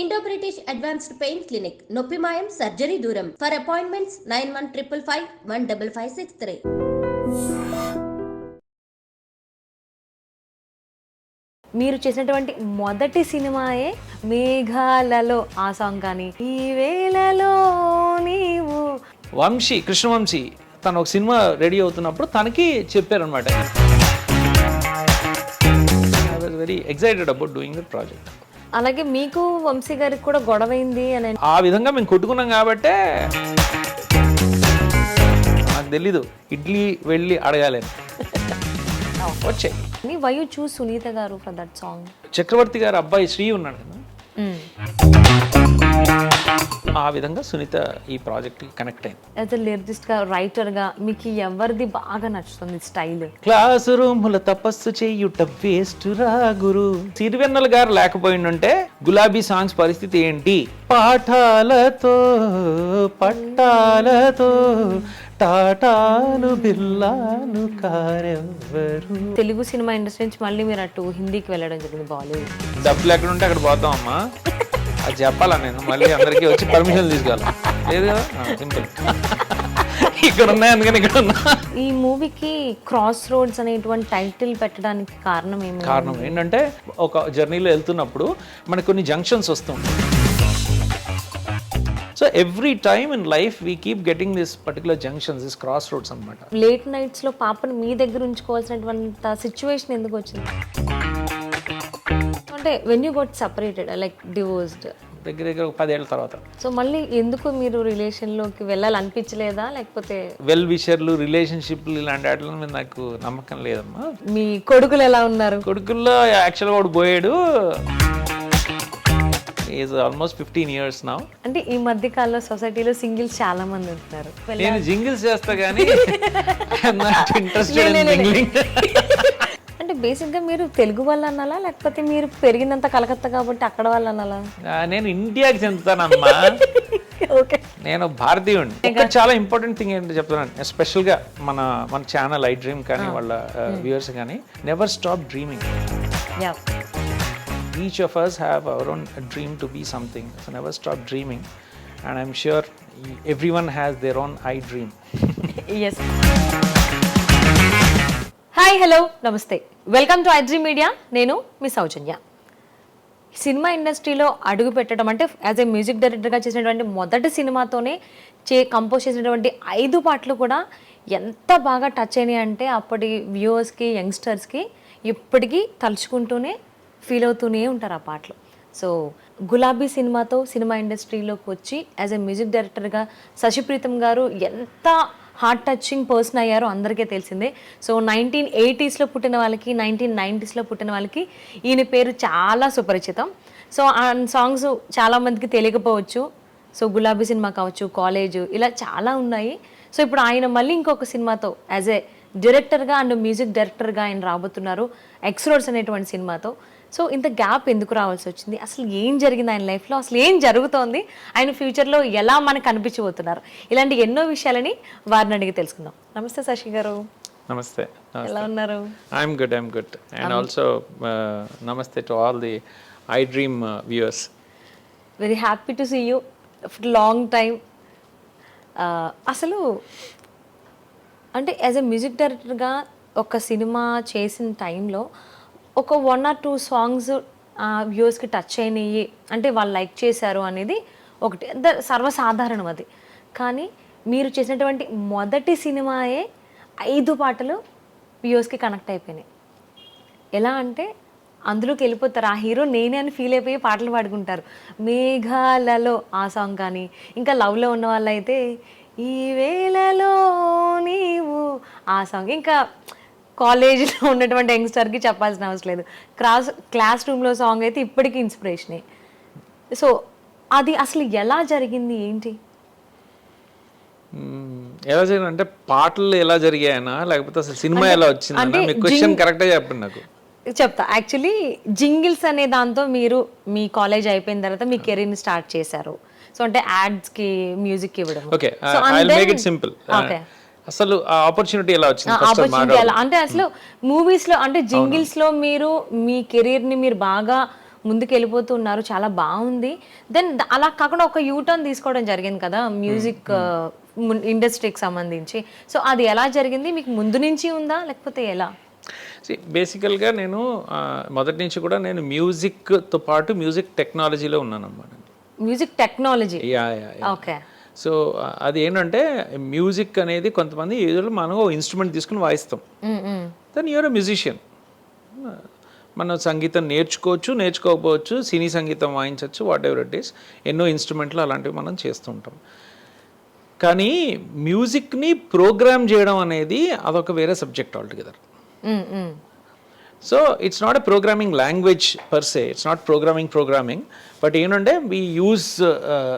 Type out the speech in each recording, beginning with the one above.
Indo British advanced pain clinic నొప్పి మాయం surgery దూరం ఫర్ అపాయింట్మెంట్స్ 9155515563. మీరు చేసినటువంటి మొదటి సినిమాయే మేఘాలలో ఆ సాంగ్ కానీ ఈ వేళలో నీవు వంశీ కృష్ణవంశీ తను ఒక సినిమా రెడీ అవుతున్నప్పుడు తనకి చెప్పారనమాట. I was very excited about doing the project. అలాగే మీకు వంశీ గారికి కూడా గొడవైంది అని ఆ విధంగా మేము కొట్టుకున్నాం కాబట్టే నాకు తెలీదు ఇడ్లీ వెళ్ళి అడగాలని వచ్చాయి. వై యు చూస్ సునీత గారు ఫర్ దట్ సాంగ్? చక్రవర్తి గారు అబ్బాయి శ్రీ ఉన్నాడు కదా, ఆ విధంగా సునీత ఈ ప్రాజెక్ట్ కనెక్ట్ అయింది. యాజ్ ఎ లిరిసిస్ట్ గా, రైటర్ గా మీకు ఎవరిది బాగా నచ్చుతుంది స్టైల్? క్లాస్ రూముల తపస్సు చెయ్యుట వేస్ట్ రా గురు. సిరివెన్నెల గారు లేకపోయిందంటే గులాబీ సాంగ్స్ పరిస్థితి ఏంటి? పాఠాలతో పట్టాలతో టాటాలు బిల్లాలు కారెవ్వరు. తెలుగు సినిమా ఇండస్ట్రీ నుంచి మళ్ళీ మీరు అటు హిందీకి వెళ్ళడం జరిగింది, బాలీవుడ్. డబ్బులు ఎక్కడ ఉంటే అక్కడ పోతాం అమ్మా, అది చెప్పాలా నేను? మళ్ళీ అందరికీ వచ్చి పర్మిషన్ తీసుకోవాలి లేదు కదా, సింపుల్. ఇక్కడ ఉన్నాయి అందుకని ఇక్కడ ఉన్నా. ఈ మూవీకి క్రాస్ రోడ్స్ అనేటువంటి టైటిల్ పెట్టడానికి కారణం ఏమి? కారణం ఏంటంటే ఒక జర్నీలో వెళ్తున్నప్పుడు మనకు కొన్ని జంక్షన్స్ వస్తుంటాయి. So every time in life we keep getting this particular junctions, this cross roads అనమాట. లేట్ నైట్స్ లో పాపని మీ దగ్గర ఉంచుకోవాల్సినటువంటి సిచ్యువేషన్ ఎందుకు వచ్చింది? అంటే when you got separated like divorced దగ్గర దగ్గర ఒక 10 ఏళ్ళ తర్వాత. సో మళ్ళీ ఎందుకు మీరు రిలేషన్లోకి వెళ్ళాలనిపించలేదా? లేకపోతే వెల్ విషర్లు, రిలేషన్షిప్లు ఇలాంటి వాటి మీద నాకు నమ్మకం లేదమ్మా. మీ కొడుకులు ఎలా ఉన్నారు? కొడుకుల్లో యాక్చువల్గా వాడు పోయాడు. Is almost 15 years now. అంటే ఈ మధ్య కాలంలో సొసైటీలో సింగిల్స్ చాలా మంది ఉంటున్నారు. నేను జింగిల్స్ చేస్తా కానీ ఐఎమ్ నాట్ ఇంట్రెస్టెడ్ ఇన్ జింగిలింగ్. అంటే బేసిక్గా మీరు తెలుగు వాళ్ళు అనాలా, లేకపోతే మీరు పెరిగినంత కలకత్తా కాబట్టి అక్కడ వాళ్ళు అనాలా? నేను ఇండియాకి చెందుతానమ్మా. ఓకే, నేను భారతీయుడిని. ఇంకా చాలా ఇంపార్టెంట్ థింగ్ ఏంటో చెప్తున్నాను, ఎస్పెషల్గా మన ఛానల్ ఐ డ్రీమ్ కానీ వాళ్ళ వ్యూవర్స్ కానీ, never stop dreaming. Yeah, each of us have our own dream to be something, so never stop dreaming, and I'm sure everyone has their own I dream. yes. Hi, hello, నమస్తే, welcome to I dream media. నేను మీ సౌజన్య. Cinema ఇండస్ట్రీలో అడుగు పెట్టడం అంటే as a music డైరెక్టర్గా చేసినటువంటి మొదటి సినిమాతోనే కంపోజ్ చేసినటువంటి 5 పాటలు కూడా ఎంత బాగా టచ్ అయినాయి అంటే అప్పటి వ్యూవర్స్కి, యంగ్స్టర్స్కి ఇప్పటికీ తలుచుకుంటూనే ఫీల్ అవుతూనే ఉంటారు ఆ పాటలు. సో గులాబీ సినిమాతో సినిమా ఇండస్ట్రీలోకి వచ్చి యాజ్ ఎ మ్యూజిక్ డైరెక్టర్గా శశిప్రీతం గారు ఎంత హార్ట్ టచింగ్ పర్సన్ అయ్యారో అందరికీ తెలిసిందే. సో 1980s పుట్టిన వాళ్ళకి, 1990s పుట్టిన వాళ్ళకి ఈయన పేరు చాలా సుపరిచితం. సో ఆ సాంగ్స్ చాలామందికి తెలియకపోవచ్చు. సో గులాబీ సినిమా కావచ్చు, కాలేజ్, ఇలా చాలా ఉన్నాయి. సో ఇప్పుడు ఆయన మళ్ళీ ఇంకొక సినిమాతో యాజ్ ఏ డైరెక్టర్గా అండ్ మ్యూజిక్ డైరెక్టర్గా ఆయన రాబోతున్నారు, ఎక్స్ రోడ్స్ అనేటువంటి సినిమాతో. సో ఇంత గ్యాప్ ఎందుకు రావాల్సి వచ్చింది? అసలు ఏం జరిగింది ఆయన లైఫ్లో? అసలు ఏం జరుగుతోంది? ఆయన ఫ్యూచర్లో ఎలా మనకు కనిపించబోతున్నారు? ఇలాంటి ఎన్నో విషయాలని వారిని అడిగి తెలుసుకుందాం. నమస్తే శశి గారు. నమస్తే. ఎలా ఉన్నారు? I'm good and also namaste to all the iDream viewers. Very happy to see you after long time. అసలు అంటే యాజ్ ఎ మ్యూజిక్ డైరెక్టర్గా ఒక సినిమా చేసిన టైంలో ఒక 1 or 2 సాంగ్స్ వ్యూవర్స్కి టచ్ అయినాయి అంటే వాళ్ళు లైక్ చేశారు అనేది ఒకటి సర్వసాధారణం అది. కానీ మీరు చేసినటువంటి మొదటి సినిమాయే 5 పాటలు వ్యూవర్స్కి కనెక్ట్ అయిపోయినాయి. ఎలా అంటే అందులోకి వెళ్ళిపోతారు, ఆ హీరో నేనే అని ఫీల్ అయిపోయి పాటలు పాడుకుంటారు. మేఘాలలో ఆ సాంగ్ కానీ, ఇంకా లవ్లో ఉన్న వాళ్ళైతే ఈ వేళలో నీవు ఆ సాంగ్, ఇంకా కాలేజీలో ఉన్నటువంటి యంగ్స్టర్కి చెప్పాల్సిన అవసరం లేదు. క్లాస్ రూమ్లో సాంగ్ అయితే ఇప్పటికీ ఇన్స్పిరేషనే. సో అది అసలు ఎలా జరిగింది, ఏంటి? ఎలా జరిగింది అంటే పాటలు ఎలా జరిగాయనా లేకపోతే అసలు సినిమా ఎలా వచ్చిందన్నా? మీ క్వశ్చన్ కరెక్ట్గా చెప్పండి నాకు. చెప్తా. యాక్చువల్లీ జింగిల్స్ అనే దాంతో మీరు మీ కాలేజ్ అయిపోయిన తర్వాత మీ కెరీర్ని స్టార్ట్ చేశారు. సో అంటే యాడ్స్కి మ్యూజిక్ ఇవ్వడం. Okay, I will make it simple. అసలు ఆ ఆపర్చునిటీ ఎలా వచ్చింది? అంటే అసలు మూవీస్ లో అంటే జింగిల్స్ లో మీరు మీ కెరీర్ ని మీరు బాగా ముందుకు వెళ్ళిపోతున్నారు, చాలా బాగుంది. దెన్ అలా కాకుండా ఒక యూటర్న్ తీసుకోవడం జరిగింది కదా మ్యూజిక్ ఇండస్ట్రీకి సంబంధించి. సో అది ఎలా జరిగింది? మీకు ముందు నుంచి ఉందా లేకపోతే ఎలా? బేసికల్గా నేను మొదటి నుంచి కూడా నేను మ్యూజిక్తో పాటు మ్యూజిక్ టెక్నాలజీలో ఉన్నాను అన్నమాట. Music technology. ఓకే. సో అది ఏంటంటే మ్యూజిక్ అనేది కొంతమంది ఏదో మనం ఇన్స్ట్రుమెంట్ తీసుకుని వాయిస్తాం, దెన్ యూఆర్ ఎ మ్యూజిషియన్. మనం సంగీతం నేర్చుకోవచ్చు, నేర్చుకోకపోవచ్చు, సినీ సంగీతం వాయించవచ్చు, వాట్ ఎవర్ ఇట్ ఈస్, ఎన్నో ఇన్స్ట్రుమెంట్లు అలాంటివి మనం చేస్తూ ఉంటాం. కానీ మ్యూజిక్ని ప్రోగ్రామ్ చేయడం అనేది అదొక వేరే subject altogether. So it's not a programming language per se, it's not programming, but ఏంటంటే we use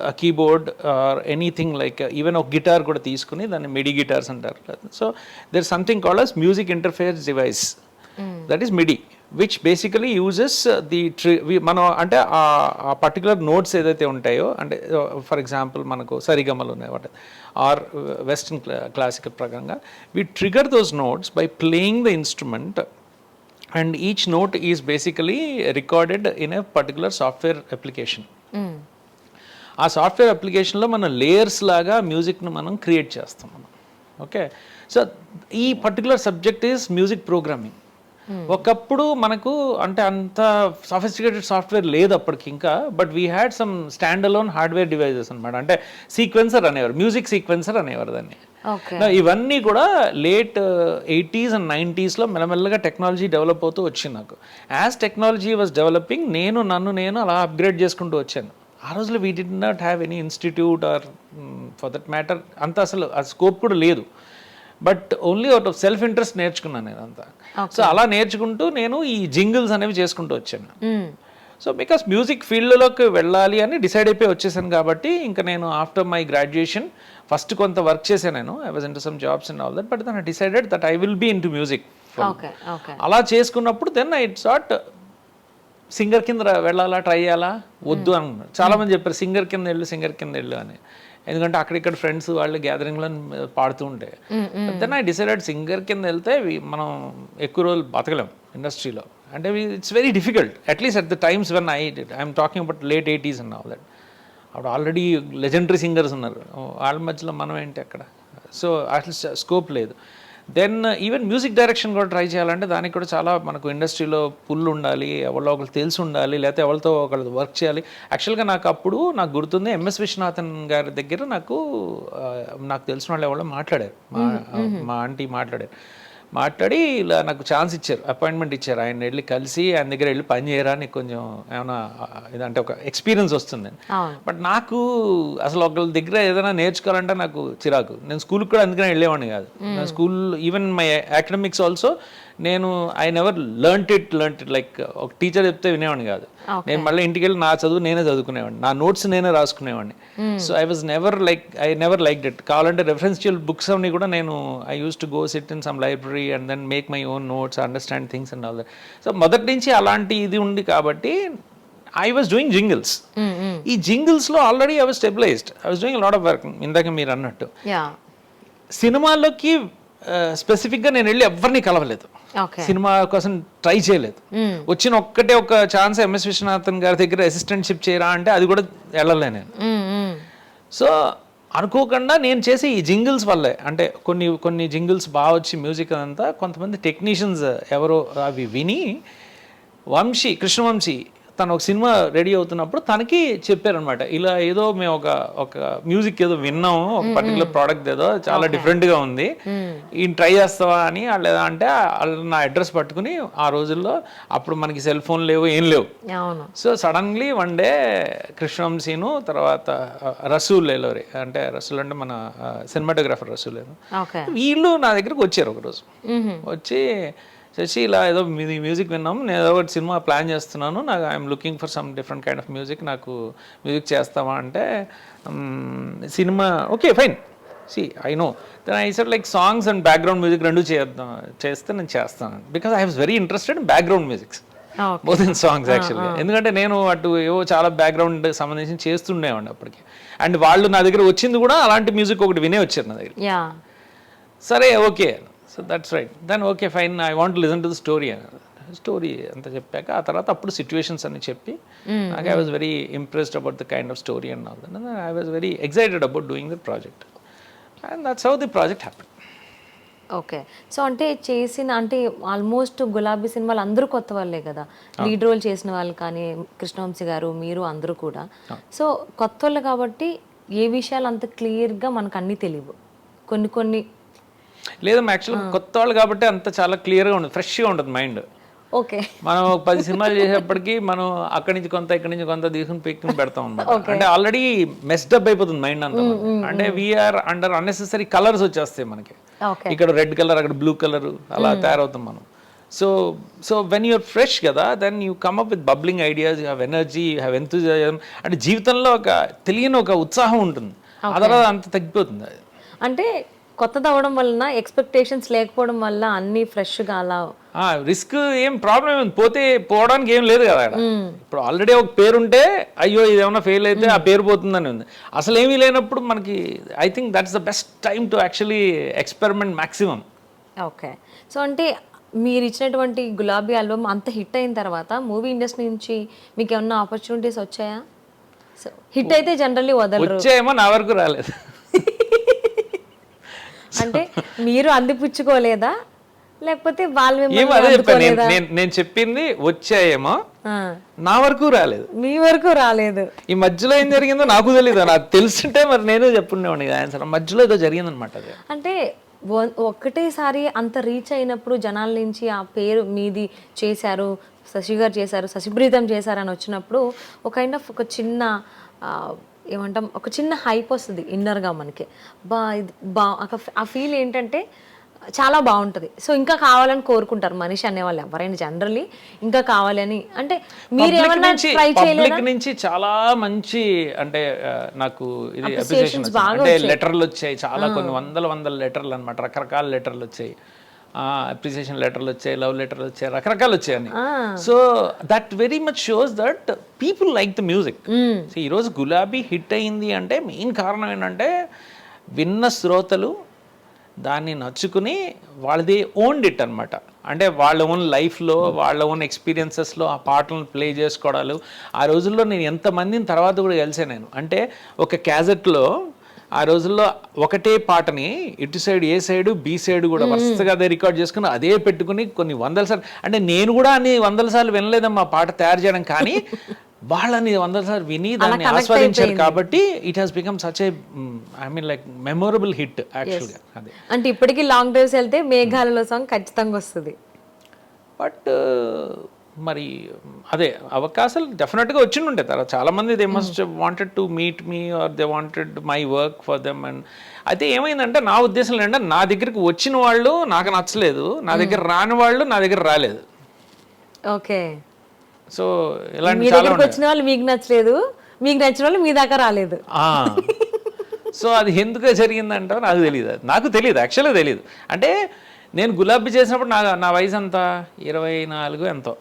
a keyboard or anything like even ఒక గిటార్ కూడా తీసుకుని దాన్ని మిడి గిటార్స్ అంటారు. So there is something called as music interface device, that is MIDI, which basically uses the మనం అంటే ఆ particular notes ఏదైతే ఉంటాయో, అంటే ఫర్ ఎగ్జాంపుల్ మనకు సరిగమలు ఉన్నాయి వాటి ఆర్ వెస్టర్న్ క్లాసికల్ ప్రకారంగా we trigger those notes by playing the instrument, and each note is basically recorded in a particular software application. ఆ సాఫ్ట్వేర్ అప్లికేషన్లో మనం లేయర్స్ లాగా మ్యూజిక్ను మనం క్రియేట్ చేస్తాం మనం. ఓకే, సో ఈ particular subject is music programming. ఒకప్పుడు మనకు అంటే అంత సఫిస్టికేటెడ్ సాఫ్ట్వేర్ లేదు అప్పటికి ఇంకా, but we had some stand alone hardware devices అనమాట. అంటే సీక్వెన్సర్ అనేవారు, మ్యూజిక్ సీక్వెన్సర్ అనేవారు దాన్ని. ఇవన్నీ కూడా లేట్ 80s and 90sలో మెల్లమెల్లగా టెక్నాలజీ డెవలప్ అవుతూ వచ్చింది నాకు. యాజ్ టెక్నాలజీ వాజ్ డెవలపింగ్ నేను అలా అప్గ్రేడ్ చేసుకుంటూ వచ్చాను. ఆ రోజులో we did not have any institute or for that matter అంత అసలు ఆ స్కోప్ కూడా లేదు. But only out of self interest నేర్చుకున్నాను నేను అంతా. సో అలా నేర్చుకుంటూ నేను ఈ జింగిల్స్ అనేవి చేసుకుంటూ వచ్చాను. సో బికాస్ మ్యూజిక్ ఫీల్డ్లోకి వెళ్ళాలి అని డిసైడ్ అయిపోయి వచ్చేసాను కాబట్టి ఇంకా నేను ఆఫ్టర్ మై గ్రాడ్యుయేషన్ ఫస్ట్ కొంత వర్క్ చేశాను నేను. I was into some jobs and all that, but then I decided that I will be into music. అలా చేసుకున్నప్పుడు దెన్ ఐ థాట్ సింగర్ కింద వెళ్ళాలా, ట్రై చేయాలా, వద్దు అన్నారు. చాలామంది చెప్పారు సింగర్ కింద వెళ్ళు అని, ఎందుకంటే అక్కడిక్కడ ఫ్రెండ్స్ వాళ్ళు గ్యాదరింగ్లో పాడుతూ ఉంటే. దెన్ ఐ డిసైడెడ్ సింగర్ కింద వెళ్తే మనం ఎక్కువ రోజులు బతకలేం ఇండస్ట్రీలో. అంటే it's very difficult, at least at the times when I'm talking about late 80s and all that. అప్పుడు ఆల్రెడీ లెజెండరీ సింగర్స్ ఉన్నారు, వాళ్ళ మధ్యలో మనం ఏంటి అక్కడ. సో అట్లా స్కోప్ లేదు. దెన్ ఈవెన్ మ్యూజిక్ డైరెక్షన్ కూడా ట్రై చేయాలంటే దానికి కూడా చాలా మనకు ఇండస్ట్రీలో పుల్ ఉండాలి, ఎవరో ఒకరు తెలిసి ఉండాలి, లేకపోతే ఎవరితో ఒకళ్ళు వర్క్ చేయాలి. యాక్చువల్గా నాకు గుర్తుంది ఎంఎస్ విశ్వనాథన్ గారి దగ్గర నాకు తెలిసిన వాళ్ళు ఎవరో మాట్లాడారు, మా ఆంటీ మాట్లాడి ఇలా నాకు ఛాన్స్ ఇచ్చారు, అపాయింట్మెంట్ ఇచ్చారు. ఆయన వెళ్ళి కలిసి ఆయన దగ్గర వెళ్ళి పని చేయరా, నీకు కొంచెం ఏమైనా ఇదంటే ఒక ఎక్స్పీరియన్స్ వస్తుంది. బట్ నాకు అసలు ఒకళ్ళ దగ్గర ఏదైనా నేర్చుకోవాలంటే నాకు చిరాకు. నేను స్కూల్కి కూడా అందుకనే వెళ్ళేవాడిని కాదు. నా school even my academics also నేను I never learnt it like ఒక టీచర్ చెప్తే వినేవాడిని కాదు. నేను మళ్ళీ ఇంటికి వెళ్ళి నా చదువు నేనే చదువుకునేవాడిని, నా నోట్స్ నేనే రాసుకునేవాడిని. So I never like it. కావాలంటే రెఫరెన్షియల్ బుక్స్ అన్ని కూడా నేను I use to go sit in some library and then make my own notes, understand things and all that. So మొదటి నుంచి అలాంటి ఇది ఉంది కాబట్టి ఐ వాజ్ డూయింగ్ జింగిల్స్. ఈ జింగిల్స్లో already I was stabilized, I was doing lot of work. ఇందాక మీరు అన్నట్టు సినిమాల్లోకి స్పెసిఫిక్గా నేను వెళ్ళి ఎవరిని కలవలేదు, సినిమా కోసం ట్రై చేయలేదు. వచ్చిన ఒక ఛాన్స్ ఎంఎస్ విశ్వనాథన్ గారి దగ్గర అసిస్టెంట్షిప్ చేయరా అంటే అది కూడా వెళ్ళలే నేను. సో అనుకోకుండా నేను చేసే ఈ జింగిల్స్ వల్లే, అంటే కొన్ని జింగిల్స్ బాగా వచ్చి మ్యూజిక్ అదంతా కొంతమంది టెక్నీషియన్స్ ఎవరో అవి విని కృష్ణవంశీ తను ఒక సినిమా రెడీ అవుతున్నప్పుడు తనకి చెప్పారనమాట, ఇలా ఏదో మేము ఒక మ్యూజిక్ ఏదో విన్నాము, ఒక పర్టికులర్ ప్రోడక్ట్ ఏదో చాలా డిఫరెంట్గా ఉంది, ఈయన ట్రై చేస్తావా అని. వాళ్ళు అంటే వాళ్ళు నా అడ్రస్ పట్టుకుని, ఆ రోజుల్లో అప్పుడు మనకి సెల్ ఫోన్ లేవు, ఏం లేవు. సో సడన్లీ వన్ డే కృష్ణవంశీను తర్వాత రసూల్ ఎలోరి, అంటే రసూల్ అంటే మన సినిమాటోగ్రాఫర్ రసూల్, వీళ్ళు నా దగ్గరకు వచ్చారు ఒకరోజు. వచ్చి శశి ఇలా ఏదో మ్యూజిక్ విన్నాము, నేను ఏదో ఒకటి సినిమా ప్లాన్ చేస్తున్నాను, నాకు I'm looking for some different kind of music, నాకు మ్యూజిక్ చేస్తావా అంటే cinema okay fine, I know. Then I said like songs and background music రెండు చేస్తే నేను చేస్తాను, because I was very interested in background musics more than songs యాక్చువల్గా. ఎందుకంటే నేను అటు ఏవో చాలా బ్యాక్గ్రౌండ్ సంబంధించి చేస్తుండేవాడిని అప్పటికి. అండ్ వాళ్ళు నా దగ్గర వచ్చింది కూడా అలాంటి మ్యూజిక్ ఒకటి వినే వచ్చారు నా దగ్గర. సరే okay, so that's right, then okay fine, I want to listen to the story. Story అంతా చెప్పాక ఆ తర్వాత అప్పుడు సిచ్యువేషన్స్ అన్ని చెప్పి నాకు I was very impressed about the kind of story and all that I was very excited about doing the project and that's how the project happen. Okay. So అంటే చేసిన అంటే ఆల్మోస్ట్ గులాబీ సినిమాలు అందరూ కొత్త వాళ్ళే కదా, లీడ్ రోల్ చేసిన వాళ్ళు కానీ కృష్ణవంశీ గారు మీరు అందరూ కూడా. సో కొత్త వాళ్ళు కాబట్టి ఏ విషయాలు అంత క్లియర్గా మనకు అన్నీ తెలియవు, కొన్ని కొన్ని లేదమ్మా యాక్చువల్గా కొత్త వాళ్ళు కాబట్టి అంత చాలా క్లియర్గా ఉంటుంది, ఫ్రెష్గా ఉంటుంది మైండ్. ఓకే. మనం 10 సినిమాలు చేసేప్పటికి మనం అక్కడి నుంచి కొంత ఇక్కడి నుంచి కొంత తీసుకుని పెట్టుకుని పెడతాం అనమాట. అంటే ఆల్రెడీ మెస్డ్ అప్ అయిపోతుంది మైండ్ అంతా. అంటే వీఆర్ అండర్ అన్నెసెసరీ కలర్స్ వచ్చేస్తాయి మనకి, ఇక్కడ రెడ్ కలర్ అక్కడ బ్లూ కలర్ అలా తయారవుతాం మనం. సో వెన్ యూఆర్ ఫ్రెష్ కదా, then you come up with bubbling ideas, you have energy, you have enthusiasm. అంటే జీవితంలో ఒక తెలియని ఒక ఉత్సాహం ఉంటుంది, ఆ తర్వాత అంత తగ్గిపోతుంది అది. అంటే కొత్తది అవ్వడం వలన ఎక్స్పెక్టేషన్స్ లేకపోవడం వల్ల అన్ని ఫ్రెష్గా అలా రిస్క్ ఏం ప్రాబ్లం ఏమి పోవడానికి ఏం లేదు కదా. ఇప్పుడు ఆల్రెడీ ఒక పేరు ఉంటే అయ్యో ఇది ఏమైనా ఫెయిల్ అయితే ఆ పేరు పోతుందని ఉంది. అసలు ఏమీ లేనప్పుడు మనకి I think that's the best time to actually experiment maximum. Okay. So అంటే మీరు ఇచ్చినటువంటి గులాబీ ఆల్బమ్ అంత హిట్ అయిన తర్వాత మూవీ ఇండస్ట్రీ నుంచి మీకు ఏమన్నా ఆపర్చునిటీస్ వచ్చాయా? సో హిట్ అయితే జనరల్లీ వదలరు, వచ్చాయేమో నా వరకు రాలేదు. అంటే మీరు అందిపుచ్చుకోలేదా లేకపోతే వాళ్ళు నేను చెప్పింది వచ్చాయేమో, నా వరకు రాలేదు, మీ వరకు రాలేదు. ఈ మధ్యలో ఏం జరిగిందో నాకు తెలీదు, నాకు తెలుసుంటే మరి నేనే చెప్పుండేవాడిని ఆన్సర్. మధ్యలో ఏదో జరిగింది అనమాట. అది అంటే ఒక్కటేసారి అంత రీచ్ అయినప్పుడు జనాల నుంచి ఆ పేరు మీది చేశారు, శశి గారు చేశారు, శశిప్రీతం చేశారు అని వచ్చినప్పుడు ఒక కైండ్ ఆఫ్ ఒక చిన్న ఏమంటాం, ఒక చిన్న హైప్ వస్తుంది ఇన్నర్గా మనకి. ఆ ఫీల్ ఏంటంటే చాలా బాగుంటుంది. సో ఇంకా కావాలని కోరుకుంటారు మనిషి అనేవాళ్ళు ఎవరైనా జనరల్లీ, ఇంకా కావాలి అని. అంటే మీరు ఏమన్నా ట్రై చేయలేదా? నుంచి చాలా మంచి అంటే నాకు ఇది అప్రిసియేషన్ అంటే లెటర్లు వచ్చాయి చాలా, కొన్ని వందల లెటర్లు అనమాట, రకరకాల లెటర్లు వచ్చాయి, అప్రిసియేషన్ లెటర్లు వచ్చాయి, లవ్ లెటర్లు వచ్చాయి, రకరకాలు వచ్చాయని. So that very much shows that people like the music. ఈరోజు గులాబీ హిట్ అయింది అంటే మెయిన్ కారణం ఏంటంటే విన్న శ్రోతలు దాన్ని నచ్చుకుని వాళ్ళది ఓన్డ్ ఇట్ అనమాట. అంటే వాళ్ళ ఓన్ లైఫ్లో వాళ్ళ ఓన్ ఎక్స్పీరియన్సెస్లో ఆ పాటలను ప్లే చేసుకోవడాలు. ఆ రోజుల్లో నేను ఎంతమందిని తర్వాత కూడా కలిసాను నేను. అంటే ఒక క్యాజెట్లో ఆ రోజుల్లో ఒకటే పాటని ఇటు సైడ్ ఏ సైడు బి సైడ్ కూడా వరుసగా అదే రికార్డ్ చేసుకుని అదే పెట్టుకుని కొన్ని వందల సార్లు, అంటే నేను కూడా అన్ని వందల సార్లు వినలేదమ్మా పాట తయారు చేయడం, కానీ వాళ్ళని వందల సార్లు విని దాన్ని ఆస్వాదించారు కాబట్టి it has become such A I mean like memorable hit యాక్చువల్గా. అదే అంటే ఇప్పటికీ లాంగ్ డ్రైవ్స్ వెళ్తే మేఘాలలో సాంగ్ ఖచ్చితంగా వస్తుంది. బట్ మరి అదే అవకాశాలు డెఫినెట్గా వచ్చి ఉంటాయి తర్వాత. చాలామంది they must wanted to meet me or they wanted my work for them. And అయితే ఏమైందంటే నా ఉద్దేశంలో ఏంటంటే నా దగ్గరికి వచ్చిన వాళ్ళు నాకు నచ్చలేదు, నా దగ్గర రాని వాళ్ళు నా దగ్గర రాలేదు. ఓకే. సో ఇలాంటి వచ్చిన వాళ్ళు మీకు నచ్చలేదు, మీకు నచ్చిన వాళ్ళు మీ దాకా రాలేదు. సో అది ఎందుకు జరిగిందంటే నాకు తెలియదు యాక్చువల్గా తెలియదు. అంటే నేను గులాబీ చేసినప్పుడు నా వయసు అంతా 24 ఎంతో.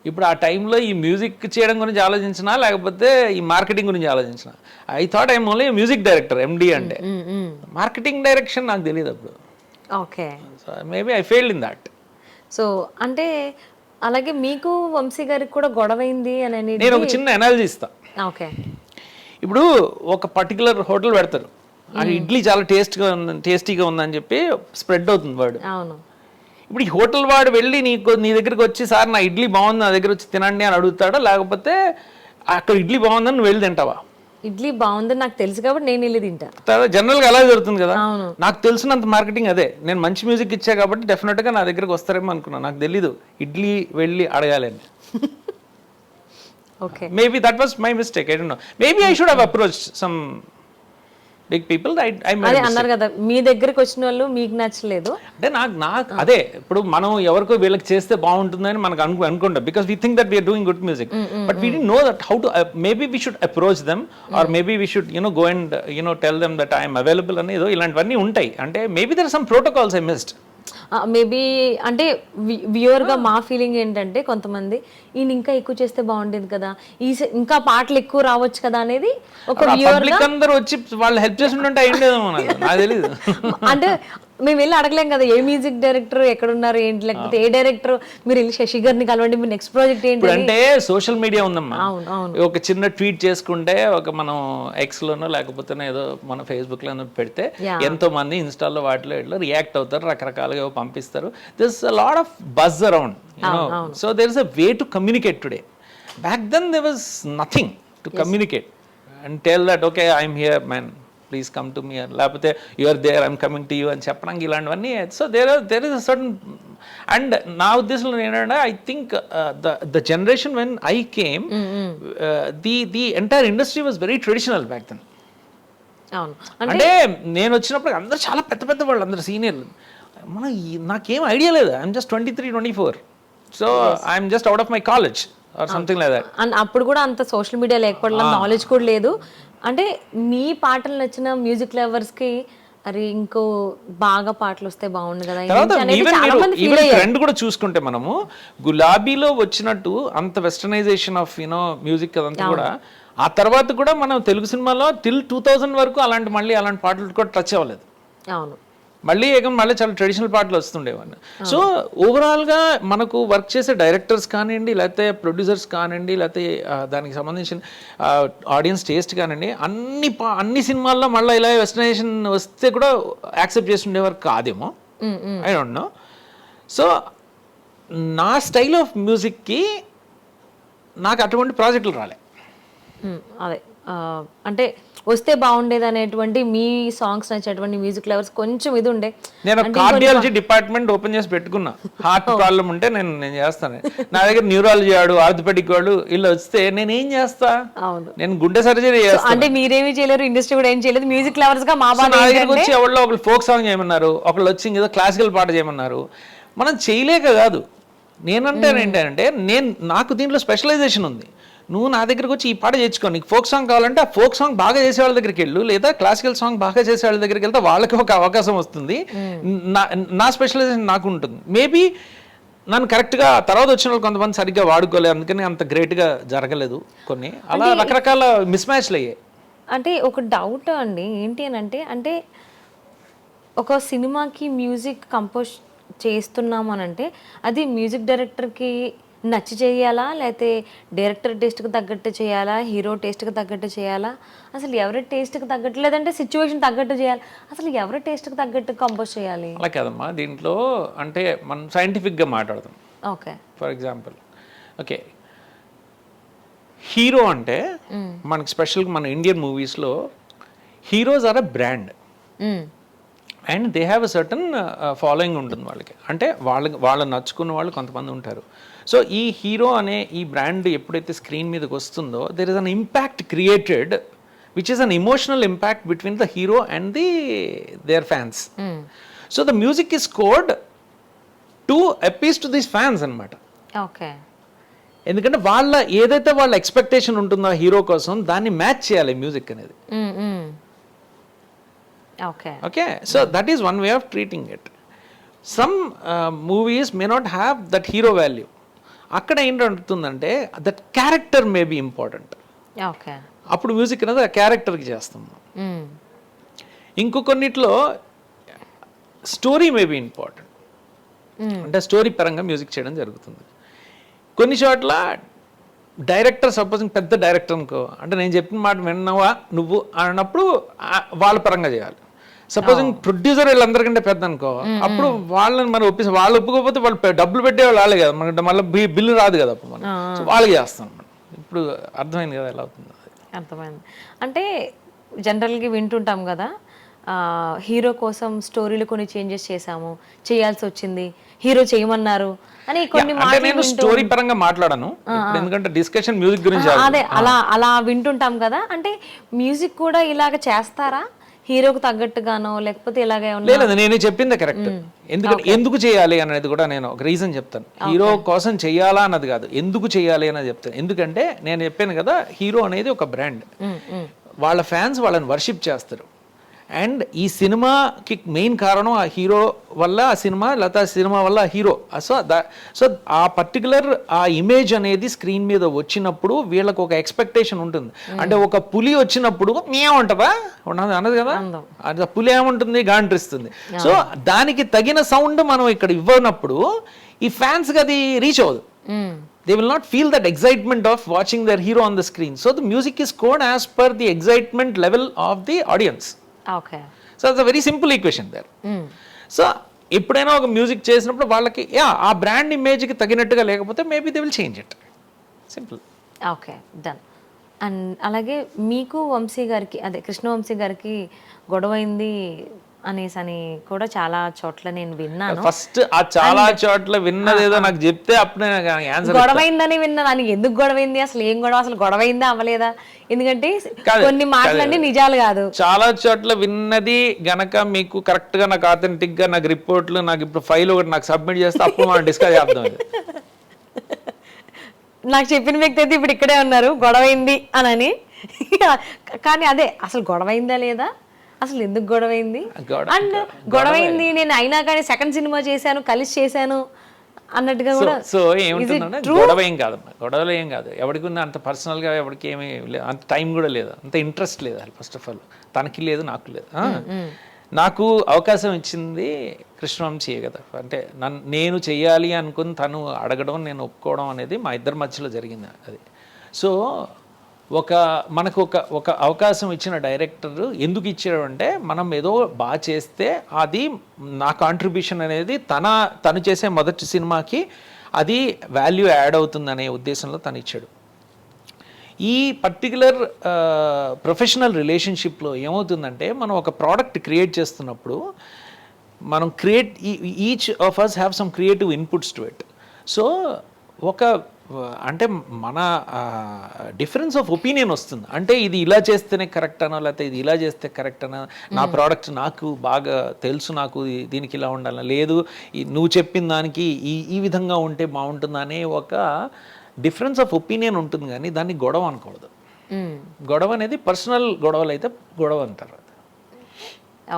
ఇప్పుడు ఆ టైంలో ఈ మ్యూజిక్ చేయడం గురించి ఆలోచించినా లేకపోతే ఈ మార్కెటింగ్ గురించి ఆలోచించిన, I thought I'm only music director, MD అంటే. మార్కెటింగ్ డైరెక్షన్ నాకు తెలియదు అప్పుడు. Okay. So maybe I failed in that. So అంటే అలాగే మీకు వంశీ గారికి కూడా గొడవైంది అని నేను ఒక చిన్న ఎనాలజీ ఇస్తా. ఓకే. ఇప్పుడు ఒక పర్టికులర్ హోటల్ పెడతారు, ఆ ఇడ్లీ చాలా టేస్టీగా ఉందని చెప్పి స్ప్రెడ్ అవుతుంది వర్డ్. అవును. ఇప్పుడు ఈ హోటల్ వాడు వెళ్ళి నీ దగ్గరికి వచ్చి సార్ నా ఇడ్లీ బాగుంది నా దగ్గర వచ్చి తినండి అని అడుగుతాడా, లేకపోతే అక్కడ ఇడ్లీ బాగుందని నువ్వు వెళ్ళి తింటావా? ఇడ్లీ బాగుందని నాకు తెలుసు కాబట్టి నేను వెళ్ళి తింటా. జనరల్గా అలా జరుగుతుంది కదా. నాకు తెలిసినంత మార్కెటింగ్ అదే. నేను మంచి మ్యూజిక్ ఇచ్చా కాబట్టి డెఫినెట్గా నా దగ్గరకు వస్తారేమో అనుకున్నాను. నాకు తెలీదు ఇడ్లీ వెళ్ళి అడగాలని. Okay. Maybe that was my mistake. I don't know. Maybe I should have approached some big people. అదే అన్నారు కదా మీ దగ్గరికి వచ్చిన వాళ్ళు మీకు నచ్చలేదు అంటే నాకు అదే. ఇప్పుడు మనం ఎవరికో వీళ్ళకి చేస్తే బాగుంటుందని మనకు అనుకుంటాం, because we think that we're doing good music, but we didn't know that how to. Maybe we should approach them or maybe we should go and tell them that I'm available అని. ఏదో ఇలాంటివన్నీ ఉంటాయి. అంటే maybe there are some protocols I missed. Maybe అంటే వ్యూవర్గా మా feeling ఏంటంటే కొంతమంది ఈయన ఇంకా ఎక్కువ చేస్తే బాగుండేది కదా, ఇంకా పాటలు ఎక్కువ రావచ్చు కదా అనేది ఒక వ్యూవర్ అందరూ వచ్చి వాళ్ళు హెల్ప్ చేస్తుంటే అయ్యిండేమో నాకు తెలియదు. అంటే మేము వెళ్ళి అడగలేం కదా ఏ మ్యూజిక్ డైరెక్టర్ ఎక్కడున్నారు ఏంటి, లేకపోతే ఏ డైరెక్టర్ మీరు వెళ్ళి శశి గారిని కలవండి, మీ నెక్స్ట్ ప్రాజెక్ట్ ఏంటి. అంటే సోషల్ మీడియా ఉందమ్మా. అవును అవును. ఒక చిన్న ట్వీట్ చేసుకుంటే మనం ఎక్స్ లోనో లేకపోతే ఏదో మన ఫేస్బుక్ లోనో పెడితే ఎంతో మంది ఇన్స్టాల్లో వాటిలో ఇట్లా రియాక్ట్ అవుతారు, రకరకాలుగా పంపిస్తారు. This a lot of buzz around, so there is a way to communicate today. Back then there was nothing to communicate and tell that okay I'm here man, please come to me, లేకపోతే you're there I'm coming to you అని చెప్పడానికి ఇలాంటివన్నీ. So there is a certain, and నా ఉద్దేశంలో ఏంటంటే I think the generation when I came, the entire industry was very traditional back then. అంటే నేను వచ్చినప్పుడు అందరూ చాలా పెద్ద పెద్ద వాళ్ళు, అందరు సీనియర్లు. నాకేం ఐడియా లేదు, I'm just 23, 24, so I'm just out of my college or something like that. And అప్పుడు కూడా అంత సోషల్ మీడియా లేకపోవడం, నాలెడ్జ్ కూడా లేదు. అంటే మీ పాటలు నచ్చిన మ్యూజిక్ లవర్స్ కి అరే ఇంకో బాగా పాటలు వస్తే బాగుండు కదా. ట్రెండ్ కూడా చూసుకుంటే మనము గులాబీలో వచ్చినట్టు అంత వెస్టర్నైజేషన్ ఆఫ్ మ్యూజిక్ అదంతా కూడా ఆ తర్వాత కూడా మనం తెలుగు సినిమాలో టిల్ 2000 వరకు అలాంటి పాటలు కూడా టచ్ అవ్వలేదు. అవును, మళ్ళీ చాలా ట్రెడిషనల్ పాటలు వస్తుండేవాడిని. సో ఓవరాల్గా మనకు వర్క్ చేసే డైరెక్టర్స్ కానివ్వండి, లేకపోతే ప్రొడ్యూసర్స్ కానివ్వండి, లేకపోతే దానికి సంబంధించిన ఆడియన్స్ టేస్ట్ కానివ్వండి, అన్ని సినిమాల్లో మళ్ళీ ఇలా వెస్టర్నైజేషన్ వస్తే కూడా యాక్సెప్ట్ చేసి ఉండేవారు కాదేమో, ఐ డోంట్ నో. సో నా స్టైల్ ఆఫ్ మ్యూజిక్కి నాకు అటువంటి ప్రాజెక్టులు రాలే. అదే అంటే వస్తే బాగుండేది అనేటువంటి మీ సాంగ్స్ నచ్చేటువంటి మ్యూజిక్ లవర్స్ కొంచెం ఇది ఉండే. నేను కార్డియాలజీ డిపార్ట్మెంట్ ఓపెన్ చేసి పెట్టుకున్నా, హార్ట్ ప్రాబ్లం ఉంటే నేను చేస్తాను. నా దగ్గర న్యూరాలజీ వాడు, ఆర్థోపెడిక్ వాడు ఇలా వస్తే నేను ఏం చేస్తా, నేను గుండె సర్జరీ చేస్తాను. అంటే మీరేమీ చేయలేరు, ఇండస్ట్రీ కూడా ఏం చేయలేదు, మ్యూజిక్ లవర్స్ గా మా నా దగ్గరకు వచ్చి ఎవరిలో ఒకళ్ళు ఫోక్ సాంగ్ చేయమన్నారు, ఒకళ్ళు వచ్చి ఏదో క్లాసికల్ పాట చేయమన్నారు. మనం చేయలేక కాదు, నేనంటే ఏంటంటే నాకు దీంట్లో స్పెషలైజేషన్ ఉంది. నువ్వు నా దగ్గరకు వచ్చి ఈ పాట చేర్చుకో, నీకు ఫోక్ సాంగ్ కావాలంటే ఆ ఫోక్ సాంగ్ బాగా చేసే వాళ్ళ దగ్గరికి వెళ్ళు, లేదా క్లాసికల్ సాంగ్ బాగా చేసే వాళ్ళ దగ్గరికి వెళ్తే వాళ్ళకి ఒక అవకాశం వస్తుంది. నా స్పెషలైజేషన్ నాకు ఉంటుంది. మేబీ నన్ను కరెక్ట్గా తర్వాత వచ్చిన వాళ్ళు కొంతమంది సరిగ్గా వాడుకోలేదు, అందుకని అంత గ్రేట్గా జరగలేదు కొన్ని, అలా రకరకాల మిస్ మ్యాచ్లు అయ్యాయి. అంటే ఒక డౌట్ అండి, ఏంటి అని అంటే ఒక సినిమాకి మ్యూజిక్ కంపోజ్ చేస్తున్నాము అని అంటే అది మ్యూజిక్ డైరెక్టర్కి నచ్చి చేయాలా, లేకపోతే డైరెక్టర్ టేస్ట్కి తగ్గట్టు చేయాలా, హీరో టేస్ట్కి తగ్గట్టు చేయాలా, అసలు ఎవరి టేస్ట్కి తగ్గట్టు, లేదంటే సిచ్యువేషన్ తగ్గట్టు చేయాలి, అసలు ఎవరి టేస్ట్కి తగ్గట్టు కంపోజ్ చేయాలి? అలా కదమ్మా, దీంట్లో అంటే మనం సైంటిఫిక్గా మాట్లాడతాం. Okay, for example okay hero అంటే మనకి స్పెషల్గా మన ఇండియన్ మూవీస్లో heroes are a brand and they have a certain following ఉంటుంది వాళ్ళకి. అంటే వాళ్ళని నచ్చుకున్న వాళ్ళు కొంతమంది ఉంటారు. సో ఈ హీరో అనే ఈ బ్రాండ్ ఎప్పుడైతే స్క్రీన్ మీదకి వస్తుందో there is an impact created which is an emotional impact between the hero and their fans. So the music is scored to appease to this fans అనమాట. ఓకే, ఎందుకంటే ఏదైతే వాళ్ళ ఎక్స్పెక్టేషన్ ఉంటుందో హీరో కోసం దాన్ని మ్యాచ్ చేయాలి మ్యూజిక్ అనేది. Okay, so that is one way of treating it. Some movies may not have that hero value. అక్కడ ఏంటంటుందంటే that character may be important. అప్పుడు మ్యూజిక్ అనేది ఆ క్యారెక్టర్కి చేస్తాం. ఇంకొన్నిట్లో స్టోరీ మే బి ఇంపార్టెంట్, అంటే స్టోరీ పరంగా మ్యూజిక్ చేయడం జరుగుతుంది. కొన్ని చోట్ల డైరెక్టర్ సపోజింగ్ పెద్ద డైరెక్టర్ అనుకో, అంటే నేను చెప్పిన మాట విన్నావా నువ్వు అన్నప్పుడు వాళ్ళ పరంగా చేయాలి. సపోజింగ్ ప్రొడ్యూసర్ వీళ్ళందరికంటే పెద్ద అనుకో, అప్పుడు వాళ్ళని మనం వాళ్ళు ఒప్పుకోకపోతే వాళ్ళు డబ్బులు పెట్టేవాళ్ళు వాళ్ళే కదా, మనకి మళ్ళీ బిల్లు రాదు కదా, అప్పుడు మనం వాళ్ళకి చేస్తాం. ఇప్పుడు అర్థమైంది కదా ఎలా అవుతుంది? అర్థమైంది. అంటే జనరల్గా వింటుంటాం కదా, హీరో కోసం స్టోరీలు కొన్ని చేంజెస్ చేసాము, చేయాల్సి వచ్చింది, హీరో చేయమన్నారు అని కొన్ని నేను స్టోరీ పరంగా మాట్లాడాను, ఎందుకంటే డిస్కషన్ మ్యూజిక్ గురించి. అదే అలా వింటుంటాం కదా, అంటే మ్యూజిక్ కూడా ఇలాగ చేస్తారా హీరోకి తగ్గట్టుగానో, లేకపోతే ఇలాగే? లేదు, నేను చెప్పింది కరెక్ట్. ఎందుకంటే ఎందుకు చేయాలి అనేది కూడా నేను ఒక రీజన్ చెప్తాను. హీరో కోసం చేయాలా అన్నది కాదు, ఎందుకు చేయాలి అనేది చెప్తాను. ఎందుకంటే నేను చెప్పాను కదా, హీరో అనేది ఒక బ్రాండ్, వాళ్ళ ఫ్యాన్స్ వాళ్ళని వర్షిప్ చేస్తారు. అండ్ ఈ సినిమాకి మెయిన్ కారణం ఆ హీరో వల్ల ఆ సినిమా, లేకపోతే ఆ సినిమా వల్ల ఆ హీరో. సో ఆ పర్టికులర్ ఆ ఇమేజ్ అనేది స్క్రీన్ మీద వచ్చినప్పుడు వీళ్ళకి ఒక ఎక్స్పెక్టేషన్ ఉంటుంది. అంటే ఒక పులి వచ్చినప్పుడు ఏముంటుందా అన్నది కదా, అది పులి ఏముంటుంది గాంట్రిస్తుంది. సో దానికి తగిన సౌండ్ మనం ఇక్కడ ఇవ్వనప్పుడు ఈ ఫ్యాన్స్కి అది రీచ్ అవ్వదు. They will not feel that excitement of watching their hero on the screen. So the music is scored as per the excitement level of the audience. Okay. So it's a very simple equation there. So ఎప్పుడైనా ఒక music చేసినప్పుడు వాళ్ళకి ఆ brand ఇమేజ్కి తగినట్టుగా లేకపోతే maybe they will change it. Simple. Okay, done. And అలాగే మీకు వంశీ గారికి, అదే కృష్ణవంశీ గారికి గొడవైంది అనేసి అని కూడా చాలా చోట్ల నేను విన్నాను. ఫస్ట్ ఆ చాలా చోట్ల విన్నదేదో నాకు చెప్తే అప్పుడే ఆన్సర్. గొడవైందని విన్నాను. అని ఎందుకు గొడవైంది, అసలు ఏం గొడవ, అసలు గొడవైందా అవ్వలేదా? ఎందుకంటే కొన్ని మాటలన్నీ నిజాలు కాదు. చాలా చోట్ల విన్నది గనక మీకు కరెక్ట్ గా నాకు ఆథెంటిక్ గా నాకు రిపోర్ట్లు నాకు ఇప్పుడు ఫైల్ ఒకటి నాకు సబ్మిట్ చేస్తే అప్పుడు మనం డిస్కస్ చేద్దాం. నాకు చెప్పిన వ్యక్తి అయితే ఇప్పుడు ఇక్కడే ఉన్నారు, గొడవైంది అని. కానీ అదే అసలు గొడవైందా లేదా, అసలు ఎందుకు గొడవైంది, అండ్ గొడవైంది నేను అయినా కానీ సెకండ్ సినిమా చేశాను, కలిసి చేశాను అన్నట్టుగా కూడా. సో ఏముంటుందంటే గొడవ ఏం కాదమ్మా, గొడవలు ఏం కాదు. ఎవరికి ఉంది అంత పర్సనల్గా, ఎవరికి ఏమీ లేదు, అంత టైం కూడా లేదు, అంత ఇంట్రెస్ట్ లేదు. ఫస్ట్ ఆఫ్ ఆల్ తనకి లేదు, నాకు లేదు. నాకు అవకాశం ఇచ్చింది కృష్ణవంశీయే కదా. అంటే నేను చెయ్యాలి అనుకుని తను అడగడం, నేను ఒప్పుకోవడం అనేది మా ఇద్దరి మధ్యలో జరిగింది అది. సో మనకు ఒక అవకాశం ఇచ్చిన డైరెక్టర్ ఎందుకు ఇచ్చాడు అంటే, మనం ఏదో బాగా చేస్తే అది నా కాంట్రిబ్యూషన్ అనేది తను చేసే మొదటి సినిమాకి అది వాల్యూ యాడ్ అవుతుందనే ఉద్దేశంలో తను ఇచ్చాడు. ఈ పర్టికులర్ ప్రొఫెషనల్ రిలేషన్షిప్లో ఏమవుతుందంటే, మనం ఒక ప్రోడక్ట్ క్రియేట్ చేస్తున్నప్పుడు మనం each of us have some creative inputs to it. So అంటే మన డిఫరెన్స్ ఆఫ్ ఒపీనియన్ వస్తుంది. అంటే ఇది ఇలా చేస్తేనే కరెక్ట్ అనో, లేకపోతే ఇది ఇలా చేస్తే కరెక్ట్ అనో, నా ప్రోడక్ట్ నాకు బాగా తెలుసు, నాకు దీనికి ఇలా ఉండాలి, లేదు నువ్వు చెప్పిన దానికి ఈ విధంగా ఉంటే బాగుంటుంది అనే ఒక డిఫరెన్స్ ఆఫ్ ఒపీనియన్ ఉంటుంది. కానీ దాన్ని గొడవ అనకూడదు. గొడవ అనేది పర్సనల్ గొడవలు అయితే గొడవ అంటారు.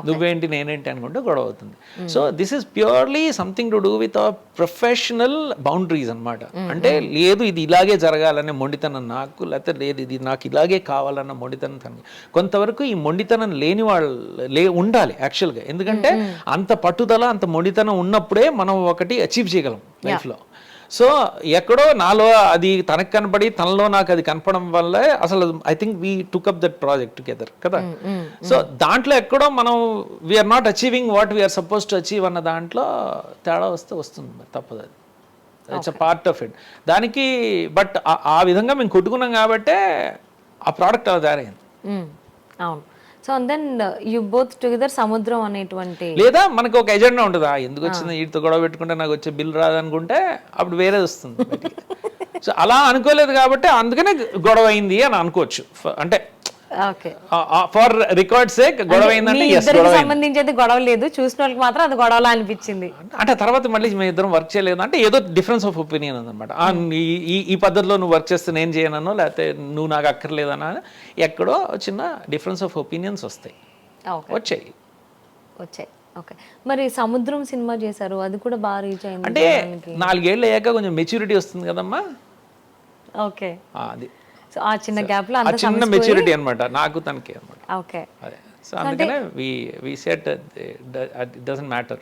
నువ్వేంటి నేనేంటి అనుకుంటే గొడవ అవుతుంది. So this is purely something to do with our professional boundaries అనమాట. అంటే లేదు ఇది ఇలాగే జరగాలనే మొండితనం నాకు, లేకపోతే లేదు ఇది నాకు ఇలాగే కావాలన్న మొండితనం తనకి. కొంతవరకు ఈ మొండితనం లేని వాళ్ళు ఉండాలి యాక్చువల్గా. ఎందుకంటే అంత పట్టుదల, అంత మొండితనం ఉన్నప్పుడే మనం ఒకటి అచీవ్ చేయగలం లైఫ్లో. సో ఎక్కడో నాలో అది తనకు కనపడి తనలో నాకు అది కనపడడం వల్ల అసలు I think we took up that project together కదా. సో దాంట్లో ఎక్కడో మనం we're not achieving what we're suppose to achieve అన్న దాంట్లో తేడా వస్తుంది, తప్పదు. అది it's a part of it. దానికి బట్ ఆ విధంగా మేము కొట్టుకున్నాం కాబట్టే ఆ ప్రోడక్ట్ అలా తయారైంది. అవును. So then you both together Samudram అనేటువంటి, లేదా మనకు ఒక ఎజెండా ఉంటుంది, ఎందుకు వచ్చింది వీటితో గొడవ పెట్టుకుంటే నాకు వచ్చే బిల్ రాదనుకుంటే అప్పుడు వేరేది వస్తుంది. సో అలా అనుకోలేదు కాబట్టి అందుకనే గొడవ అయింది అని అనుకోవచ్చు. అంటే ఫర్ రికార్డ్ సేక్ గొడవ అయిందంటే సంబంధించి అయితే గొడవ లేదు, చూసిన వాళ్ళకి మాత్రం అది గొడవలా అనిపించింది. అంటే తర్వాత మళ్ళీ మేము ఇద్దరం వర్క్ చేయలేదు అంటే ఏదో డిఫరెన్స్ ఆఫ్ ఒపీనియన్ ఉందన్నమాట. ఈ పద్ధతిలో నువ్వు వర్క్ చేస్తే నేను చేయనో, లేకపోతే నువ్వు నాకు అక్కర్లేదన్నా, ఎక్కడో చిన్న డిఫరెన్స్ ఆఫ్ ఒపీనియన్స్ వచ్చాయి. ఓకే. మరి సముద్రం సినిమా చేశారు, అది కూడా బాగా రీచ్ అయింది. అంటే 4 ఏళ్ళు అయ్యాక కొంచెం మెచ్యూరిటీ వస్తుంది కదమ్మా. ఓకే. అది ఆ చిన్న గ్యాప్ లో చిన్న మెచ్యూరిటీ అన్నమాట నాకు తనకి అన్నమాట. ఓకే. అదే సో అందుకనే we set it doesn't matter.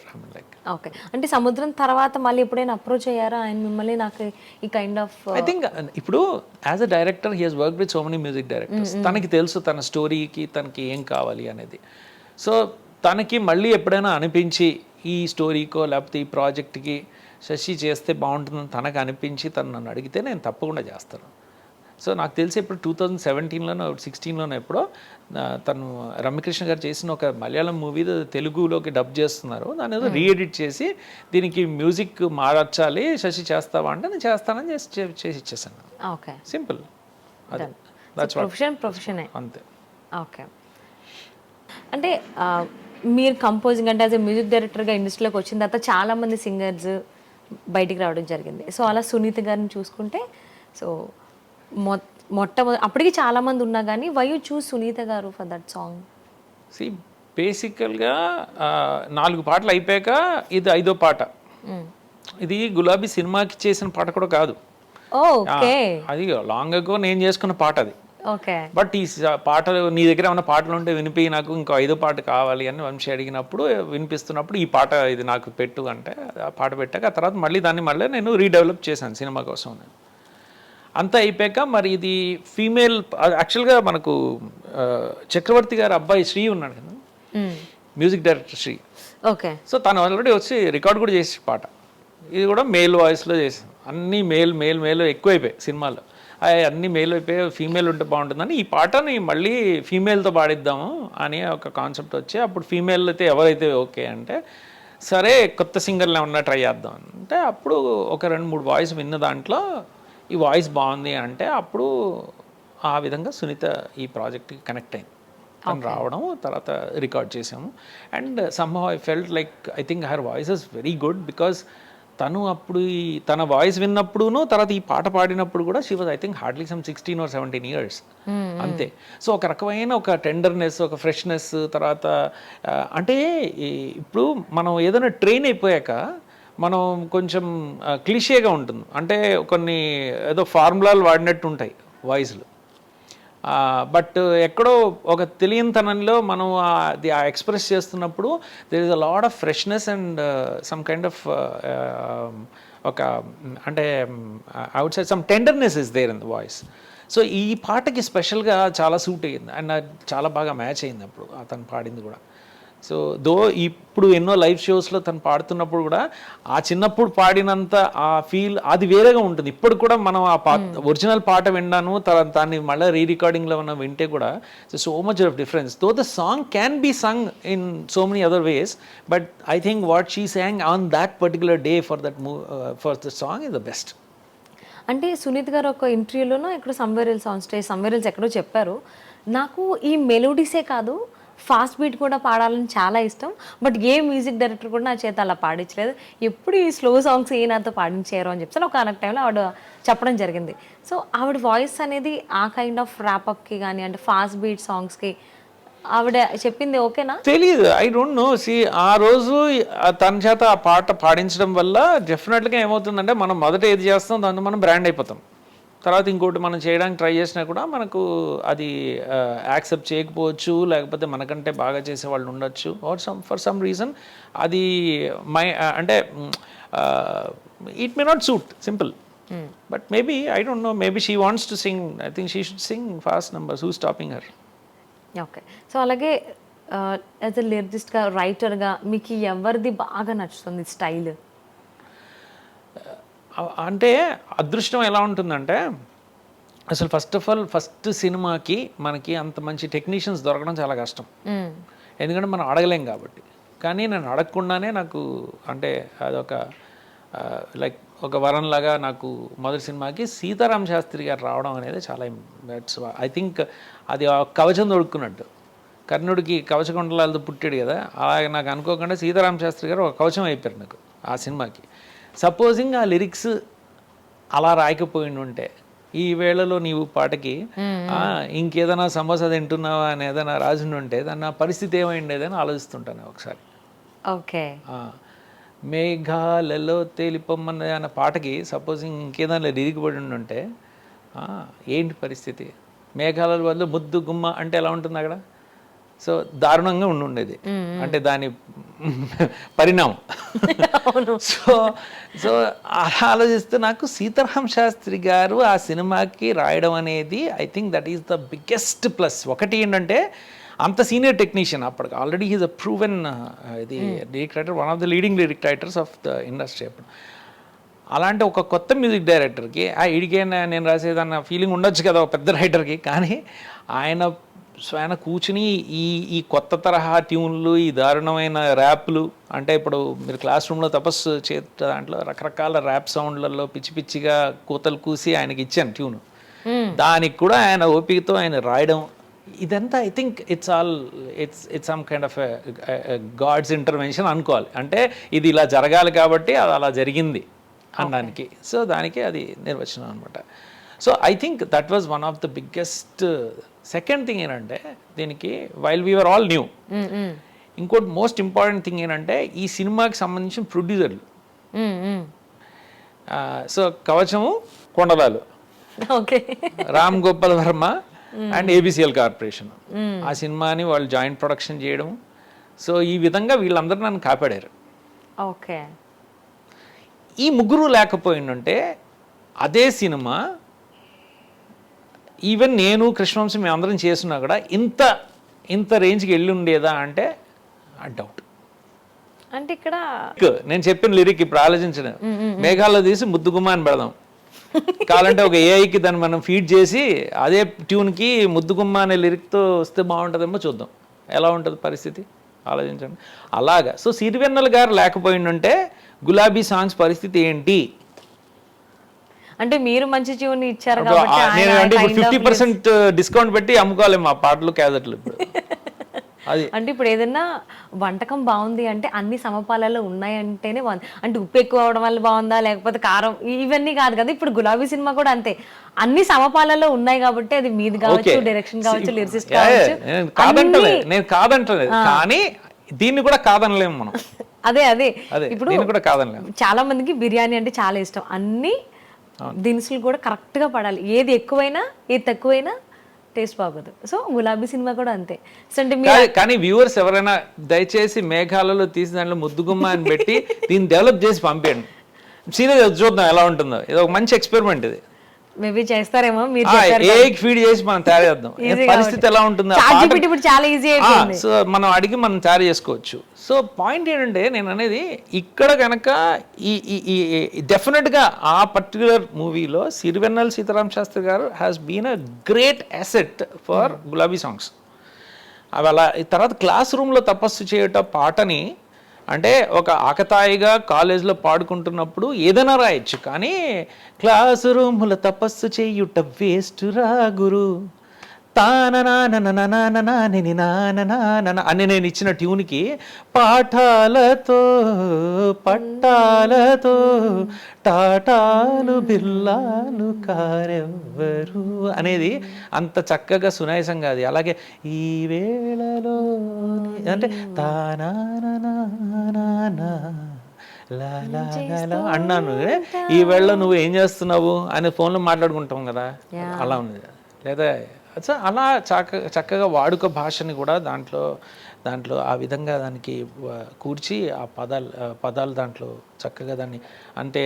Okay. అంటే సముద్రం తర్వాత మళ్ళీ ఎప్పుడైనా అప్రోచ్ అయ్యారా ఆయన మిమ్మల్ని? నాకు ఈ కైండ్ ఆఫ్ ఐ థింక్ ఇప్పుడు as a director he has worked with so many music directors. తనకి తెలుసు తన స్టోరీకి తనకి ఏం కావాలి అనేది. సో తనకి మళ్ళీ ఎప్పుడైనా అనిపించి ఈ స్టోరీకో లేకపోతే ఈ ప్రాజెక్ట్కి శశి చేస్తే బాగుంటుందని తనకు అనిపించి తను నన్ను అడిగితే నేను తప్పకుండా చేస్తాను. సో నాకు తెలిసి ఇప్పుడు 2017లోనో 16లోనో ఎప్పుడో తను రమ్యకృష్ణ గారు చేసిన ఒక మలయాళం మూవీ తెలుగులోకి డబ్ చేస్తున్నారు. దాని ఏదో రీఎడిట్ చేసి దీనికి మ్యూజిక్ మార్చాలి, శశి చేస్తావా అంటే నేను చేస్తానని చేసి ఇచ్చేసాను. ఓకే. సింపుల్. అదే ప్రొఫెషనే అంతే. ఓకే. అంటే మీరు కంపోజింగ్ అంటే యాజ్ ఎ మ్యూజిక్ డైరెక్టర్గా ఇండస్ట్రీలోకి వచ్చిన తర్వాత చాలామంది సింగర్స్ బయటికి రావడం జరిగింది. సో అలా సునీత గారిని చూసుకుంటే, సో మొట్టమొదటి అప్పటికి చాలామంది ఉన్నా కానీ వై యూ చూస్ సునీత గారు ఫర్ దట్ సాంగ్? సి బేసికల్గా 4 పాటలు అయిపోయాక ఇది 5వ పాట. ఇది గులాబీ సినిమాకి చేసిన పాట కూడా కాదు, ఓకే, అది లాంగ్ అగో నేను చేసుకున్న పాట అది. ఓకే. బట్ ఈ పాటలు నీ దగ్గర ఏమైనా పాటలు ఉంటే వినిపి, నాకు ఇంకో 5వ పాట కావాలి అని వంశీ అడిగినప్పుడు వినిపిస్తున్నప్పుడు ఈ పాట ఇది నాకు పెట్టు అంటే ఆ పాట పెట్టాక ఆ తర్వాత మళ్ళీ నేను రీడెవలప్ చేశాను సినిమా కోసం. అంతా అయిపోయాక మరి ఇది ఫీమేల్, యాక్చువల్గా మనకు చక్రవర్తి గారు అబ్బాయి శ్రీ ఉన్నాడు కదా, music director Sri. Okay. So తను ఆల్రెడీ వచ్చి రికార్డ్ కూడా చేసి పాట, ఇది కూడా మేల్ వాయిస్లో చేసాం. అన్నీ మేల్ ఎక్కువైపోయాయి సినిమాలో, అన్నీ మేల్ అయిపోయి ఫీమేల్ ఉంటే బాగుంటుందని ఈ పాటని మళ్ళీ ఫీమేల్తో పాడిద్దాము అని ఒక కాన్సెప్ట్ వచ్చి, అప్పుడు ఫీమేల్ అయితే ఎవరైతే ఓకే అంటే సరే కొత్త సింగర్లు ఏమన్నా ట్రై చేద్దాం అంటే, అప్పుడు ఒక 2-3 వాయిస్ విన్న దాంట్లో ఈ వాయిస్ బాగుంది అంటే అప్పుడు ఆ విధంగా సునీత ఈ ప్రాజెక్ట్కి కనెక్ట్ అయింది. తను రావడం, తర్వాత రికార్డ్ చేసాము. And somehow I felt like I think her voice is very good, because తను అప్పుడు తన వాయిస్ విన్నప్పుడును తర్వాత ఈ పాట పాడినప్పుడు కూడా she was I think hardly some 16 or 17 years అంతే. సో ఒక రకమైన ఒక టెండర్నెస్, ఒక ఫ్రెష్నెస్, తర్వాత అంటే ఇప్పుడు మనం ఏదైనా ట్రైన్ అయిపోయాక మనం కొంచెం క్లిషేగా ఉంటుంది, అంటే కొన్ని ఏదో ఫార్ములాలు వాడినట్టు ఉంటాయి వాయిస్లు. బట్ ఎక్కడో ఒక తెలియనితనంలో మనం అది ఎక్స్ప్రెస్ చేస్తున్నప్పుడు there is a lot of freshness and some kind of ఒక అంటే I would say some tenderness is there in the voice. So ఈ పాటకి స్పెషల్గా చాలా సూట్ అయ్యింది అండ్ చాలా బాగా మ్యాచ్ అయింది అప్పుడు అతను పాడింది కూడా. సో దో ఇప్పుడు ఎన్నో లైవ్ షోస్లో తను పాడుతున్నప్పుడు కూడా ఆ చిన్నప్పుడు పాడినంత ఆ ఫీల్ అది వేరేగా ఉంటుంది. ఇప్పుడు కూడా మనం ఆ ఒరిజినల్ పాట విన్నాను, తర్వాత దాన్ని మళ్ళీ రికార్డింగ్లో మనం వింటే కూడా so much of difference. Though the song can be sung in so many other ways, but I think what she sang on that particular day for the song is the best. అంటే సునీత్ గారు ఒక ఇంటర్వ్యూలోనో ఎక్కడో సమ్వేరెల్స్ on stage సమ్వేరెల్స్ ఎక్కడో చెప్పారు, నాకు ఈ మెలోడీసే కాదు fast beat కూడా పాడాలని చాలా ఇష్టం, బట్ ఏ మ్యూజిక్ డైరెక్టర్ కూడా నా చేత అలా పాడించలేదు, ఎప్పుడు ఈ స్లో సాంగ్స్ ఏ నాతో పాడించారు అని చెప్పి ఒక కనెక్ట్ టైంలో ఆవిడ చెప్పడం జరిగింది. సో ఆవిడ వాయిస్ అనేది ఆ కైండ్ ఆఫ్ ర్యాప్అప్కి కానీ అంటే ఫాస్ట్ బీట్ సాంగ్స్కి ఆవిడ చెప్పింది ఓకేనా తెలియదు, ఐ డోంట్ నో. సి ఆ రోజు తన చేత ఆ పాట పాడించడం వల్ల డెఫినెట్గా ఏమవుతుందంటే మనం మొదట ఏది చేస్తాం దాంతో మనం బ్రాండ్ అయిపోతాం, తర్వాత ఇంకోటి మనం చేయడానికి ట్రై చేసినా కూడా మనకు అది యాక్సెప్ట్ చేయకపోవచ్చు, లేకపోతే మనకంటే బాగా చేసే వాళ్ళు ఉండొచ్చు, ఆర్ ఫర్ సమ్ రీజన్ అది అంటే it may not suit, simple. But maybe I don't know, maybe she wants to sing, I think she should Singh fast numbers, who stopping her. Okay. So అలాగే యాజ్ ఎ లిరిసిస్ట్గా రైటర్గా మీకు ఎవరిది బాగా నచ్చుతుంది style? అంటే అదృష్టం ఎలా ఉంటుందంటే అసలు ఫస్ట్ ఆఫ్ ఆల్ ఫస్ట్ సినిమాకి మనకి అంత మంచి టెక్నీషియన్స్ దొరకడం చాలా కష్టం, ఎందుకంటే మనం అడగలేం కాబట్టి. కానీ నేను అడగకుండానే నాకు అంటే అదొక లైక్ ఒక వరంలాగా నాకు మొదటి సినిమాకి సీతారామ శాస్త్రి గారు రావడం అనేది చాలా ఐ థింక్ అది కవచం దొడుక్కున్నట్టు. కర్ణుడికి కవచకుండలాలతో పుట్టాడు కదా, అలాగే నాకు అనుకోకుండా సీతారామ శాస్త్రి గారు ఒక కవచం అయిపోయారు నాకు ఆ సినిమాకి. సపోజింగ్ ఆ లిరిక్స్ అలా రాయకపోయి ఉంటే ఈ వేళలో నీవు పాటకి ఇంకేదైనా సమోసా తింటున్నావా అని ఏదైనా రాసి ఉంటే దాన్ని పరిస్థితి ఏమైండేదని ఆలోచిస్తుంటాను ఒకసారి. ఓకే. మేఘాలలో తేలిపోమ్మన్న అన్న పాటకి సపోజింగ్ ఇంకేదైనా లిరిక్బడి ఉంటే ఏంటి పరిస్థితి, మేఘాల బదులు ముద్దు గుమ్మ అంటే ఎలా ఉంటుంది అక్కడ? సో దారుణంగా ఉండేది, అంటే దాని పరిణామం. సో అలా ఆలోచిస్తే నాకు సీతారాం శాస్త్రి గారు ఆ సినిమాకి రాయడం అనేది I think that is the biggest plus. ఒకటి ఏంటంటే అంత సీనియర్ టెక్నీషియన్, అప్పటికి ఆల్రెడీ హీజ్ అ ప్రూవెన్ ఇది lyric writer, one of the leading lyric writers of the industry. అప్పుడు అలాంటి ఒక కొత్త మ్యూజిక్ డైరెక్టర్కి ఇడికైనా నేను రాసేదన్న ఫీలింగ్ ఉండొచ్చు కదా ఒక పెద్ద రైటర్కి, కానీ ఆయన కూర్చుని ఈ కొత్త తరహా ట్యూన్లు, ఈ దారుణమైన ర్యాప్లు, అంటే ఇప్పుడు మీరు క్లాస్ రూమ్లో తపస్సు దాంట్లో రకరకాల ర్యాప్ సౌండ్లలో పిచ్చి పిచ్చిగా కూతలు కూసి ఆయనకి ఇచ్చాను ట్యూన్, దానికి కూడా ఆయన ఓపికతో ఆయన రాయడం, ఇదంతా I think it's some kind of God's intervention అనుకోవాలి. అంటే ఇది ఇలా జరగాలి కాబట్టి అది అలా జరిగింది అనడానికి. సో దానికి అది నిర్వచనం అనమాట. So I think that was one of the biggest. Second thing ఏంటంటే దీనికి వైల్ వీఆర్ ఆల్ న్యూ, ఇంకోటి మోస్ట్ ఇంపార్టెంట్ థింగ్ ఏంటంటే ఈ సినిమాకి సంబంధించిన ప్రొడ్యూసర్లు. సో కవచము కొండలాలు, okay, Ram Gopal Varma and ABCL corporation ఆ సినిమాని వాళ్ళు జాయింట్ ప్రొడక్షన్ చేయడం. సో ఈ విధంగా వీళ్ళందరూ నన్ను కాపాడారు. ఓకే, ఈ ముగ్గురు లేకపోయిందంటే అదే సినిమా ఈవెన్ నేను కృష్ణవంశీ మేమందరం చేస్తున్నా కూడా ఇంత రేంజ్కి వెళ్ళి ఉండేదా అంటే డౌట్. అంటే ఇక్కడ నేను చెప్పిన లిరిక్ ఇప్పుడు ఆలోచించిన, మేఘాల్లో తీసి ముద్దుగుమ్మ అని పెడదాం, కావాలంటే ఒక ఏఐకి దాన్ని మనం ఫీడ్ చేసి అదే ట్యూన్కి ముద్దుగుమ్మ అనే లిరిక్తో వస్తే బాగుంటుందేమో, చూద్దాం ఎలా ఉంటుంది పరిస్థితి, ఆలోచించండి. అలాగా సో సిరివెన్నెల గారు లేకపోయిందంటే గులాబీ సాంగ్స్ పరిస్థితి ఏంటి? అంటే మీరు మంచి ట్యూన్ ఇచ్చారు నేను అంటే ఇప్పుడు 50% డిస్కౌంట్ పెట్టి అమ్ముకోవాలి మా పాటలు, క్యాజెట్లు ఇప్పుడు. అది అంటే ఇప్పుడు ఏదైనా వంటకం బాగుంది అంటే అన్ని సమపాలలో ఉన్నాయంటేనే బాగుంది. అంటే ఉప్పు ఎక్కువ అవడం వల్ల బాగుందా లేకపోతే కారం ఇవన్నీ కాదు కదా. ఇప్పుడు గులాబీ సినిమా కూడా అంతే, అన్ని సమపాలలో ఉన్నాయి కాబట్టి అది మీది కావచ్చు, డైరెక్షన్ కావచ్చు, లిరిసిస్ట్ కావచ్చు. నేను కాదంటలేదు, కానీ దీన్ని కూడా కాదనలేము మనం. అదే ఇప్పుడు కూడా కాదనలేము. చాలా మందికి బిర్యానీ అంటే చాలా ఇష్టం, అన్ని దినుసులు కూడా కరెక్ట్ గా పడాలి, ఏది ఎక్కువైనా ఏది తక్కువైనా టేస్ట్ బాగోదు. సో గులాబీ సినిమా కూడా అంతే. సో అంటే కానీ వ్యూవర్స్ ఎవరైనా దయచేసి మేఘాలలో తీసి దాంట్లో ముద్దుగుమ్మ అని పెట్టి దీన్ని డెవలప్ చేసి పంపేయండి, సీరియస్ చూద్దాం ఎలా ఉంటుందో. ఇది ఒక మంచి ఎక్స్పెరిమెంట్, ఇది మేబీ చేస్తారేమో మీరు ఫీడ్ చేసి మనం తయారు చేద్దాం, పరిస్థితి ఎలా ఉంటుందో. చాలా ఈజీ అయిపోయింది, సో మనం అడిగి మనం తయారు చేసుకోవచ్చు. సో పాయింట్ ఏంటంటే నేను అనేది ఇక్కడ కనుక ఈ డెఫినెట్గా ఆ పర్టికులర్ మూవీలో Sirivennela Seetharama Sastry garu has been a great asset for Gulabi songs. అవి అలా తర్వాత క్లాస్ రూమ్లో తపస్సు చేయట పాటని అంటే ఒక ఆకతాయిగా కాలేజ్లో పాడుకుంటున్నప్పుడు ఏదైనా రాయొచ్చు, కానీ క్లాస్ రూముల తపస్సు చేయుట వేస్ట్ రా గురు అని నేను ఇచ్చిన ట్యూన్కి పాఠాలతో పట్టాలతో టాటాలు బిర్లాలు కారెవ్వరు అనేది అంత చక్కగా సునాయసంగా అది. అలాగే ఈ వేళలో అంటే అన్నాను, ఈ వేళ నువ్వు ఏం చేస్తున్నావు అని ఫోన్లో మాట్లాడుకుంటాం కదా, అలా ఉంది. లేదా అలా చక్కగా వాడుక భాషని కూడా దాంట్లో ఆ విధంగా దానికి కూర్చి ఆ పదాలు దాంట్లో చక్కగా దాన్ని అంటే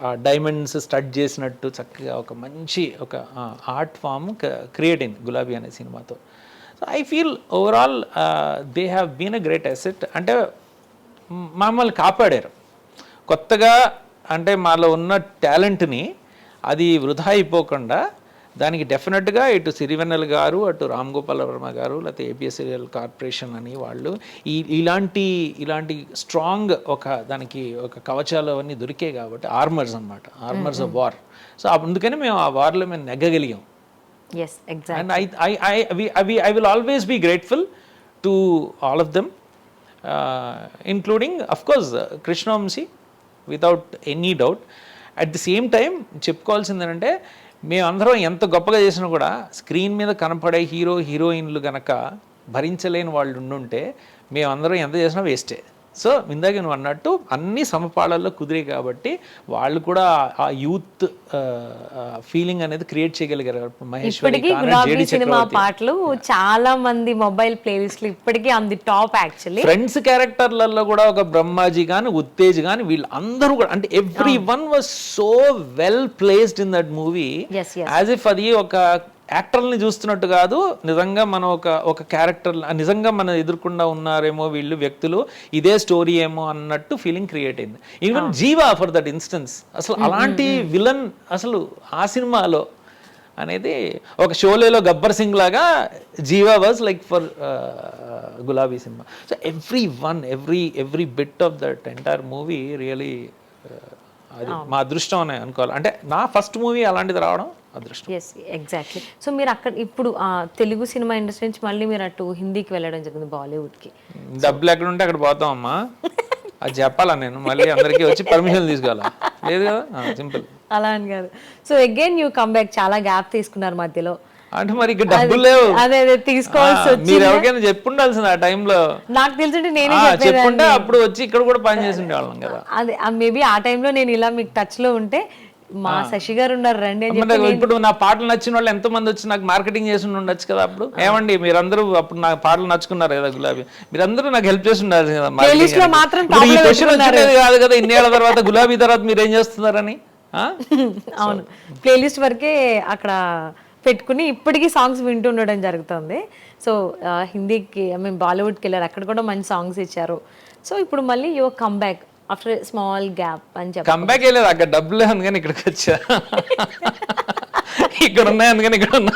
ఆ డైమండ్స్ స్టడ్ చేసినట్టు చక్కగా ఒక మంచి ఒక ఆర్ట్ ఫామ్ క్రియేట్ అయింది గులాబీ అనే సినిమాతో. So I feel overall they have been a great asset. అంటే మమ్మల్ని కాపాడారు కొత్తగా, అంటే మాలో ఉన్న టాలెంట్ని అది వృధా అయిపోకుండా దానికి డెఫినెట్గా ఇటు సిరివెన్నెల గారు, అటు రామ్ గోపాల్ వర్మ గారు, లేకపోతే ఏబిసిఎల్ కార్పొరేషన్ అని వాళ్ళు ఇలాంటి స్ట్రాంగ్ దానికి ఒక కవచాలు అవన్నీ దొరికాయి కాబట్టి ఆర్మర్స్ అన్నమాట, ఆర్మర్స్ ఆఫ్ వార్. సో అందుకని మేము ఆ వార్లో మేము నెగ్గగలిగాం. And I will always be grateful to all of them, including of course Krishna Vamsi without any doubt. At the same time చెప్పుకోవాల్సింది ఏంటంటే మేమందరం ఎంత గొప్పగా చేసినా కూడా స్క్రీన్ మీద కనపడే హీరోయిన్లు కనుక భరించలేని వాళ్ళు ఉండుంటే మేమందరం ఎంత చేసినా వేస్టే. సో ఇందాక నువ్వు అన్నట్టు అన్ని సమపాళల్లో కుదిరాయి కాబట్టి వాళ్ళు కూడా ఆ యూత్ ఫీలింగ్ అనేది క్రియేట్ చేయగలిగారు. మహేశ్వరి సినిమా పాటలు చాలా మంది మొబైల్ ప్లేలిస్ట్లు ఇప్పటికీ on the top. Actually friends క్యారెక్టర్లలో కూడా ఒక బ్రహ్మాజీ కానీ ఉత్తేజ్ కానీ వీళ్ళు అందరూ కూడా అంటే every one was so well placed in that movie, as if అది ఒక యాక్టర్ని చూస్తున్నట్టు కాదు, నిజంగా మనం ఒక క్యారెక్టర్ నిజంగా మనం ఎదుర్కొండా ఉన్నారేమో వీళ్ళు వ్యక్తులు, ఇదే స్టోరీ ఏమో అన్నట్టు ఫీలింగ్ క్రియేట్ అయింది. Even Jeeva for that instance, అసలు అలాంటి విలన్ అసలు ఆ సినిమాలో అనేది ఒక షోలేలో గబ్బర్ సింగ్ లాగా జీవా వాజ్ లైక్ ఫర్ గులాబీ cinema. So every bit of that entire movie really అది మా అదృష్టం అని అనుకోవాలి. అంటే నా ఫస్ట్ మూవీ అలాంటిది రావడం అదృష్టం. ఎగ్జాక్ట్లీ. సో మీరు అక్కడ ఇప్పుడు తెలుగు సినిమా ఇండస్ట్రీ నుంచి మళ్ళీ మీరు అటు హిందీకి వెళ్ళడం జరిగింది, బాలీవుడ్కి. డబ్బులు ఎక్కడ ఉంటే అక్కడ పోతామమ్మా, అది చెప్పాలా నేను మళ్ళీ అందరికీ వచ్చి పర్మిషన్ తీసుకోవాలా? లేదు కదా, సింపుల్. అలా అని కాదు. So again you come back, చాలా గ్యాప్ తీసుకున్నారు మధ్యలో. అంటే మరి ఇక డబ్బులు లేవు. అదే తీసుకోవాల్సి వచ్చింది. మీరు ఎవరికైనా చెప్పుండాల్సింది ఆ టైంలో. నాకు తెలిసింటే నేనే చెప్పుంటే అప్పుడు వచ్చి ఇక్కడ కూడా పని చేసి ఉండేవాళ్ళం కదా. అదే మేబీ ఆ టైంలో నేను ఇలా మీకు టచ్ లో ఉంటే మా శశి గారు ఉన్నారు రండి అని చెప్పి. ఇప్పుడు నా పాటలు నచ్చిన వాళ్ళు ఎంతో మంది వచ్చి నాకు మార్కెటింగ్ చేసి ఉండొచ్చు కదా అప్పుడు. ఏమండి మీరందరూ అప్పుడు నా పాటలు నచ్చుకున్నారు కదా గులాబీ, మీరందరూ నాకు హెల్ప్ చేసి ఉండాలి కదా. ఈ క్వశ్చన్ వచ్చేది కాదు కదా ఇన్నేళ్ల తర్వాత గులాబీ తర్వాత మీరు ఏం చేస్తున్నారని. అవును, ప్లేలిస్ట్ వరకే అక్కడ పెట్టుకుని ఇప్పటికీ సాంగ్స్ వింటూ ఉండడం జరుగుతుంది. సో హిందీకి మేము బాలీవుడ్కి వెళ్ళారు, అక్కడ కూడా మంచి సాంగ్స్ ఇచ్చారు. సో ఇప్పుడు మళ్ళీ your come back after small gap అని చెప్పి. కంబ్యాక్ వెళ్ళలేదు, అక్కడ డబ్బులే అందుకని ఇక్కడికి వచ్చా. ఇక్కడ ఉన్నాయి అందుకని ఇక్కడ ఉన్నా.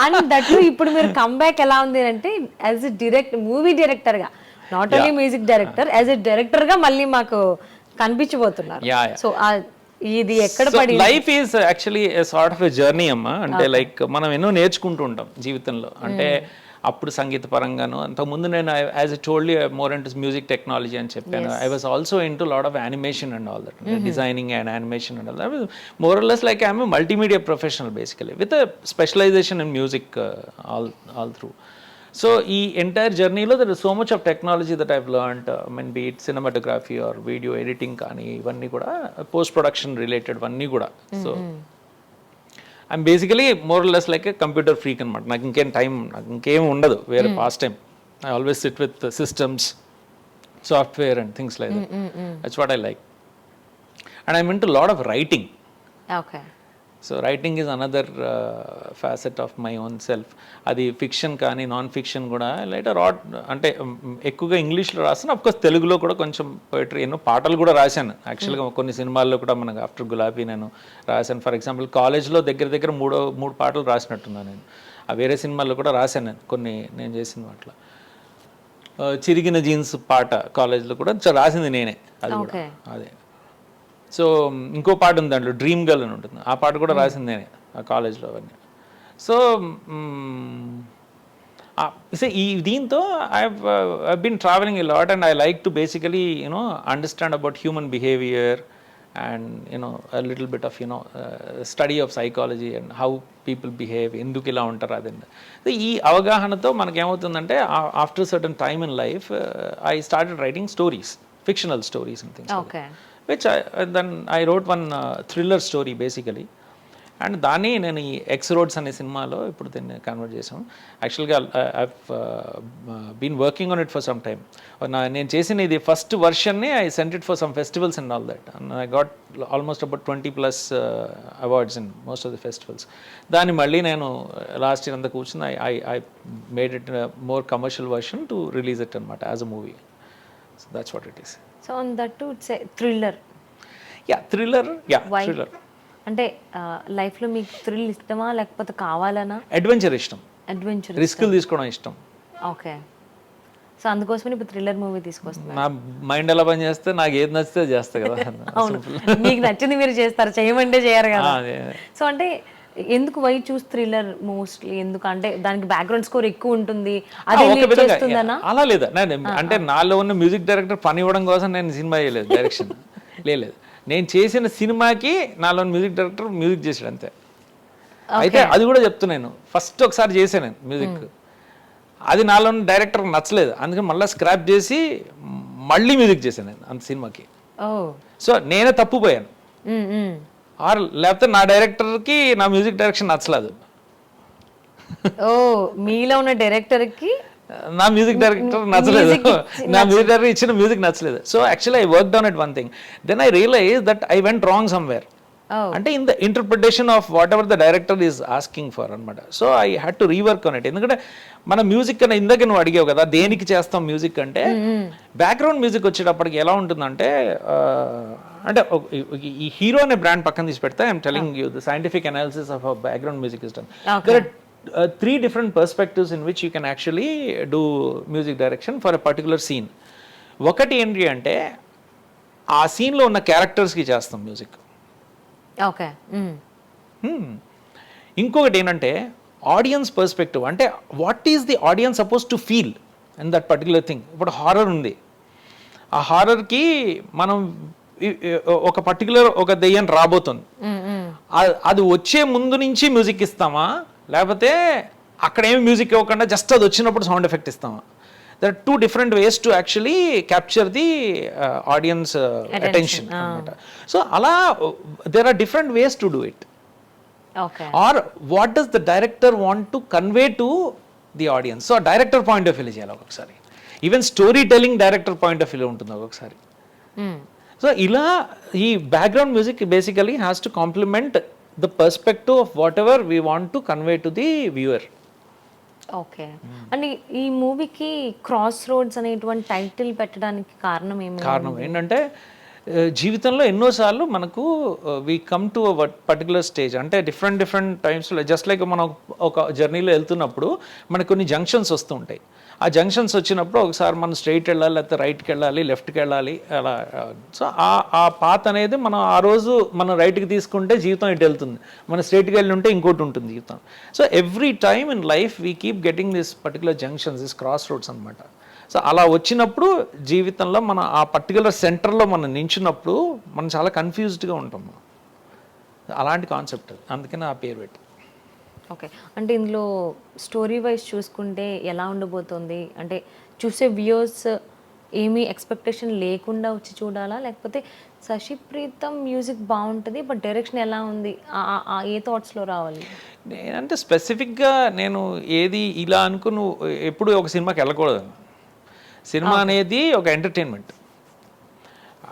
అండ్ దట్ ఇప్పుడు మీరు కంబ్యాక్ ఎలా ఉంది అంటే యాజ్ ఎ మూవీ డైరెక్టర్ గా, not only music director, as a director గా మళ్ళీ మాకు కనిపించబోతున్నారు. సో ఇది ఎక్కడ పడి. Life is actually sort of a journey అమ్మా. అంటే లైక్ మనం ఎన్నో నేర్చుకుంటూ ఉంటాం జీవితంలో. అంటే అప్పుడు సంగీత పరంగాను, అంతకుముందు నేను as a told more into music technology అని చెప్పాను. I was also into lot of animation and all that, designing and animation and all that. More or less like I'm a multimedia professional basically with a specialisation in music all through. So ఈ entire జర్నీలో there is so much of technology that I've learned. I mean be it cinematography or video editing కానీ ఇవన్నీ కూడా post production related అన్నీ కూడా. So I'm basically more less like A computer freak అనమాట. నాకు ఇంకేం ఉండదు వేరే past time. I always SIT with systems, software and things like that. That's what I like. And I'm into lot of writing. Okay. So writing is another facet of my own self. అది fiction కానీ non fiction కూడా lighter అంటే ఎక్కువగా ఇంగ్లీష్లో రాస్తాను. Of course తెలుగులో కూడా కొంచెం పోయిటరీ, ఎన్నో పాటలు కూడా రాశాను యాక్చువల్గా. కొన్ని సినిమాల్లో కూడా మనకు ఆఫ్టర్ గులాబీ నేను రాశాను. ఫర్ ఎగ్జాంపుల్ కాలేజ్లో దగ్గర మూడు పాటలు రాసినట్టున్నాను నేను. ఆ వేరే సినిమాల్లో కూడా రాశాను నేను కొన్ని, నేను చేసిన వాటిలో. చిరిగిన జీన్స్ పాట కాలేజ్లో కూడా రాసింది నేనే, అది కూడా అదే. సో ఇంకో పాట ఉంది దాంట్లో, డ్రీమ్ గర్ల్ అని ఉంటుంది, ఆ పాట కూడా రాసింది నేనే ఆ కాలేజ్లో అవన్నీ. సో ఈ దీంతో I been travelling a lot and I like to basically understand about human behaviour and a little bit of study of psychology and how people behave, ఎందుకు ఇలా ఉంటారు అదండి. ఈ అవగాహనతో మనకేమవుతుందంటే after certain time in life I started writing stories, fictional stories and things like that. Which then I wrote one thriller story basically. And దాన్ని నేను ఈ ఎక్స్ రోడ్స్ అనే సినిమాలో ఇప్పుడు దీన్ని కన్వర్ట్ చేసాను. యాక్చువల్గా I've been working on it for some time. నేను చేసిన ఇది ఫస్ట్ వర్షన్ని I sent it for some festivals and all that. And I got almost about 20+ awards in most of the festivals. దాన్ని మళ్ళీ నేను లాస్ట్ ఇయర్ అంతా కూర్చుని I made it more commercial version to release it అనమాట as a movie. So that's what it is. So on that to it's a thriller. Thriller. అంటే లైఫ్లో మీకు thrill ఇష్టమా లేకపోతే కావాలనా? అడ్వెంచర్ ఇష్టం, అడ్వెంచర్, రిస్క్ తీసుకోవడం ఇష్టం. ఓకే. సో అందుకోసమే ఇప్పుడు థ్రిల్లర్ మూవీ తీసుకొస్తున్నా. నా మైండ్ ఎలా పని చేస్తే నాకు ఏది నచ్చితే చేస్తా కదా. అవును, మీకు నచ్చింది మీరు చేస్తారు, చేయమంటే చేయరు కదా. సో అంటే ఎందుకు వై చూస్ థ్రిల్లర్ మోస్ట్లీ? ఎందుకు అంటే దానికి బ్యాక్గ్రౌండ్ స్కోర్ ఎక్కువ ఉంటుంది, అదే చేస్తుందనా? అలా లేదా, అంటే నాలో ఉన్న మ్యూజిక్ డైరెక్టర్ పని ఇవ్వడం కోసం నేను సినిమా చేయలేదు, డైరెక్షన్ లేదు. నేను చేసిన సినిమాకి నాలో మ్యూజిక్ డైరెక్టర్ మ్యూజిక్ చేసాడు అంతే. అయితే అది కూడా చెప్తున్నాను, ఫస్ట్ ఒకసారి చేశాను నేను మ్యూజిక్, అది నాలో డైరెక్టర్ నచ్చలేదు, అందుకని మళ్ళీ స్క్రాప్ చేసి మళ్ళీ మ్యూజిక్ చేశాను నేను అంత సినిమాకి. సో నేనే తప్పుపోయాను, ఆర్ లేకపోతే నా డైరెక్టర్కి నా మ్యూజిక్ డైరెక్షన్ నచ్చలేదు. మీలో ఉన్న డైరెక్టర్కి నా మ్యూజిక్ డైరెక్టర్ నచ్చలేదు, నా మ్యూజిక్ డైరెక్టర్ ఇచ్చిన మ్యూజిక్ నచ్చలేదు. So actually I work down at one thing, then I realise that I went wrong somewhere. అంటే in the interpretation of what ever the director is asking for అనమాట. So I had to rework on it. ఎందుకంటే మన music అనే ఇందాక నువ్వు అడిగావు కదా దేనికి చేస్తాం మ్యూజిక్ అంటే, బ్యాక్గ్రౌండ్ మ్యూజిక్ వచ్చేటప్పటికి ఎలా ఉంటుందంటే, అంటే ఈ హీరో అనే బ్రాండ్ పక్కన తీసి పెడితే I'm telling you the scientific analysis of background music is done. There are 3 different perspectives in which you can actually do music direction for a particular scene. ఒకటి ఏంటి అంటే ఆ సీన్లో ఉన్న క్యారెక్టర్స్కి చేస్తాం మ్యూజిక్. ఓకే. ఇంకొకటి ఏంటంటే ఆడియన్స్ పర్స్పెక్టివ్, అంటే what is the audience suppose to feel in that particular thing. ఇప్పుడు హారర్ ఉంది, ఆ హారర్కి మనం ఒక పర్టికులర్ ఒక దెయ్యం రాబోతుంది, అది వచ్చే ముందు నుంచి మ్యూజిక్ ఇస్తామా, లేకపోతే అక్కడ ఏమి మ్యూజిక్ ఇవ్వకుండా జస్ట్ అది వచ్చినప్పుడు సౌండ్ ఎఫెక్ట్ ఇస్తామా? There are 2 different ways to actually capture the audience attention అన్నమాట. సో అలా there are different ways to do it. Okay. Or what does the director want to convey to the audience? So director point of view చేయాలి ఒక్కొక్కసారి. Even story telling director point of view ఉంటుంది ఒక్కొక్కసారి. So ఇలా ఈ background music basically has to complement the perspective of what ever we want to convey to the viewer. Okay. And ఈ మూవీకి cross roads అనేటువంటి title పెట్టడానికి కారణం ఏంటంటే జీవితంలో ఎన్నోసార్లు మనకు we come to particular stage, అంటే డిఫరెంట్ టైమ్స్లో జస్ట్ లైక్ మనం ఒక జర్నీలో వెళ్తున్నప్పుడు మనకు కొన్ని జంక్షన్స్ వస్తూ ఉంటాయి. ఆ జంక్షన్స్ వచ్చినప్పుడు ఒకసారి మనం స్ట్రైట్ వెళ్ళాలి, లేకపోతే రైట్కి వెళ్ళాలి, లెఫ్ట్కి వెళ్ళాలి, అలా. సో ఆ పాత్ అనేది మనం ఆ రోజు మనం రైట్కి తీసుకుంటే జీవితం ఇటు వెళ్తుంది, మనం స్ట్రైట్కి వెళ్ళి ఉంటే ఇంకోటి ఉంటుంది జీవితం. So every time in life we keep getting this particular junctions, this cross roads అనమాట. సో అలా వచ్చినప్పుడు జీవితంలో మనం ఆ పర్టికులర్ సెంటర్లో మనం నించున్నప్పుడు మనం చాలా కన్ఫ్యూజ్డ్గా ఉంటాం. అలాంటి కాన్సెప్ట్, అందుకని ఆ పేరు పెట్టి. ఓకే. అంటే ఇందులో స్టోరీ వైజ్ చూసుకుంటే ఎలా ఉండబోతుంది? అంటే చూసే వ్యూయర్స్ ఏమీ ఎక్స్పెక్టేషన్ లేకుండా వచ్చి చూడాలా, లేకపోతే శశి ప్రీతం మ్యూజిక్ బాగుంటుంది బట్ డైరెక్షన్ ఎలా ఉంది ఏ థాట్స్లో రావాలి? నేనంటే స్పెసిఫిక్గా నేను ఏది ఇలా అనుకుని ఎప్పుడు ఒక సినిమాకి వెళ్ళకూడదు. సినిమా అనేది ఒక ఎంటర్టైన్మెంట్,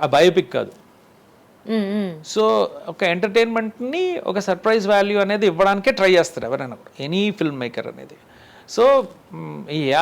ఆ బయోపిక్ కాదు. సో ఒక ఎంటర్టైన్మెంట్ని ఒక సర్ప్రైజ్ వాల్యూ అనేది ఇవ్వడానికే ట్రై చేస్తారు ఎవరైనా కూడా, ఎనీ ఫిల్మ్ మేకర్ అనేది. So yeah,